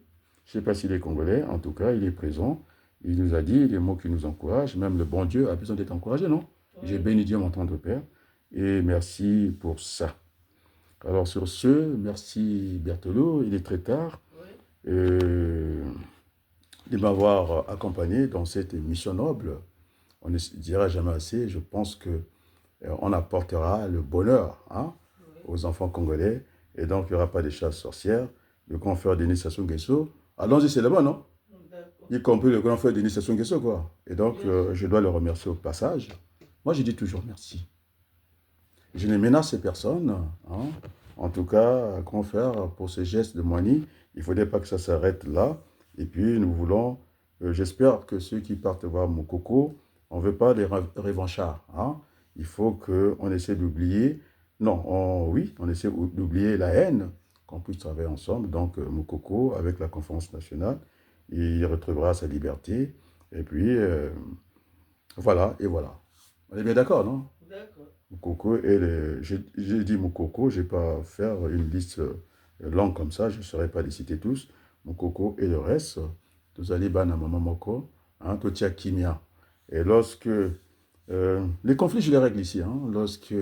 je ne sais pas s'il est congolais, en tout cas, il est présent. Il nous a dit des mots qui nous encouragent, même le bon Dieu a besoin d'être encouragé, non? Oui. J'ai béni Dieu, mon tendre Père, et merci pour ça. Alors sur ce, merci Berthelot, il est très tard. Oui. De m'avoir accompagné dans cette mission noble. On ne dira jamais assez. Je pense qu'on apportera le bonheur, hein, aux enfants congolais. Et donc, il n'y aura pas de chasse sorcières. Le grand frère Denis Sassou Nguesso, allons-y, c'est là-bas, non? Y compris le grand frère Denis Sassou Nguesso, quoi. Et donc, je dois le remercier au passage. Moi, je dis toujours merci. Je ne menace personne, hein. En tout cas, grand frère, pour ce geste de Moigny, il ne faudrait pas que ça s'arrête là. Et puis, nous voulons, j'espère que ceux qui partent voir Moukoko, on ne veut pas des revanchards. Hein? Il faut qu'on essaie d'oublier. Non, oui, on essaie d'oublier la haine, qu'on puisse travailler ensemble. Donc, Moukoko, avec la conférence nationale, il retrouvera sa liberté. Et puis, voilà, et voilà. On est bien d'accord, non? D'accord. Moukoko et j'ai dit Moukoko, je ne vais pas faire une liste longue comme ça, je ne saurais pas les citer tous. Moukoko et le reste, tous allez ban à Maman Moko, hein, Totia Kimia. Et lorsque, les conflits, je les règle ici, hein, lorsque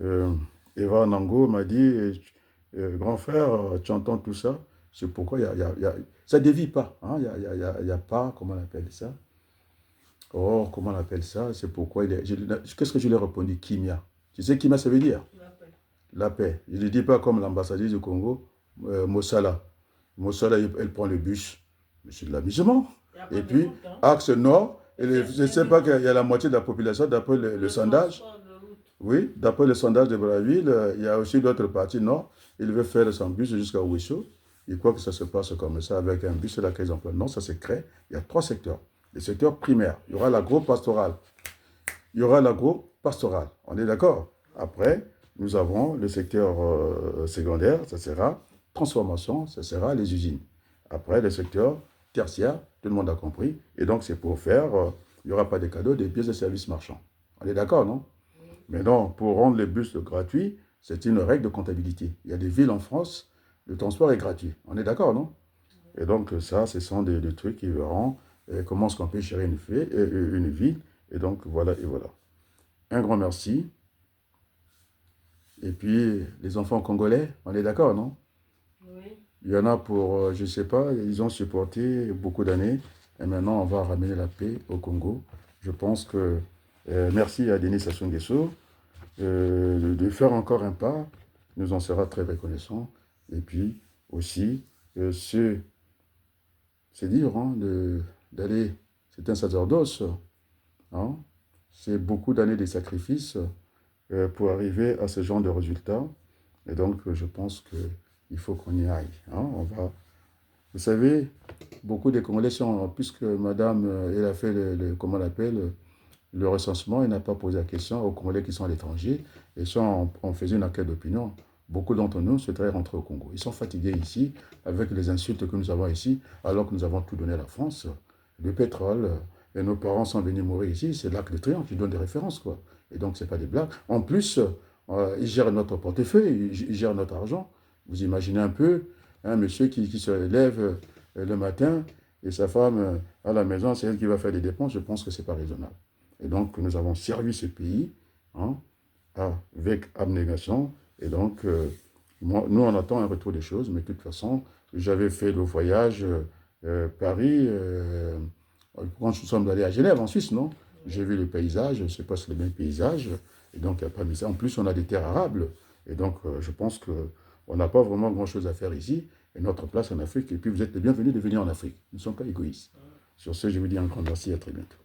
Eva Nango m'a dit, grand frère, tu entends tout ça, c'est pourquoi ça ne dévie pas, hein, il n'y a pas, comment on appelle ça? Oh, comment on appelle ça? C'est pourquoi qu'est-ce que je lui ai répondu? Kimia. Tu sais Kimia, ça veut dire? La paix. La paix. Je ne dis pas comme l'ambassadrice du Congo, Mossala. Mossala, elle prend le bus. Mais c'est de l'amusement. Et puis, axe nord, je ne sais pas qu'il y a la moitié de la population, d'après le sondage. Oui, d'après le sondage de Brazzaville, il y a aussi d'autres parties nord. Il veut faire son bus jusqu'à Ouessou. Il croit que ça se passe comme ça, avec un bus et la crise d'emploi. Non, ça se crée. Il y a 3 secteurs. Le secteur primaire, il y aura l'agro-pastoral. il y aura l'agro-pastoral. On est d'accord? Après, nous avons le secteur secondaire, ça sera transformation, ça sera les usines. Après, le secteur tertiaire, tout le monde a compris. Et donc, c'est pour faire, il n'y aura pas de cadeaux, des pièces de services marchands. On est d'accord, non? Mais non, pour rendre les bus gratuits, c'est une règle de comptabilité. Il y a des villes en France, le transport est gratuit. On est d'accord, non? Et donc, ça, ce sont des trucs qui verront comment est-ce qu'on peut gérer une ville. Et donc, voilà et voilà. Un grand merci. Et puis, les enfants congolais, on est d'accord, non? Oui. Il y en a pour, je ne sais pas, ils ont supporté beaucoup d'années. Et maintenant, on va ramener la paix au Congo. Je pense que, merci à Denis Sassou Nguesso de faire encore un pas. Nous en sera très reconnaissants. Et puis, aussi, c'est dur hein, d'aller, c'est un sacerdoce. Hein. C'est beaucoup d'années de sacrifices pour arriver à ce genre de résultats. Et donc, je pense qu'il faut qu'on y aille. Hein. Vous savez, beaucoup des Congolais sont, puisque madame, elle a fait comment on l'appelle, le recensement, elle n'a pas posé la question aux Congolais qui sont à l'étranger. Et ça, on faisait une enquête d'opinion. Beaucoup d'entre nous souhaiteraient rentrer au Congo. Ils sont fatigués ici, avec les insultes que nous avons ici, alors que nous avons tout donné à la France. Le pétrole, et nos parents sont venus mourir ici, c'est l'Arc de Triomphe qui donne des références, quoi. Et donc, ce n'est pas des blagues. En plus, ils gèrent notre portefeuille, ils gèrent notre argent. Vous imaginez un peu, un monsieur qui se lève le matin et sa femme à la maison, c'est elle qui va faire les dépenses. Je pense que ce n'est pas raisonnable. Et donc, nous avons servi ce pays hein, avec abnégation. Et donc, nous, on attend un retour des choses. Mais de toute façon, j'avais fait le voyage Paris, quand nous sommes allés à Genève, en Suisse, non? J'ai vu le paysage, je ne sais pas si c'est le même paysage. Et donc, il n'y a pas mis ça. En plus, on a des terres arables. Et donc, je pense qu'on n'a pas vraiment grand-chose à faire ici. Et notre place en Afrique. Et puis, vous êtes les bienvenus de venir en Afrique. Nous ne sommes pas égoïstes. Sur ce, je vous dis un grand merci. À très bientôt.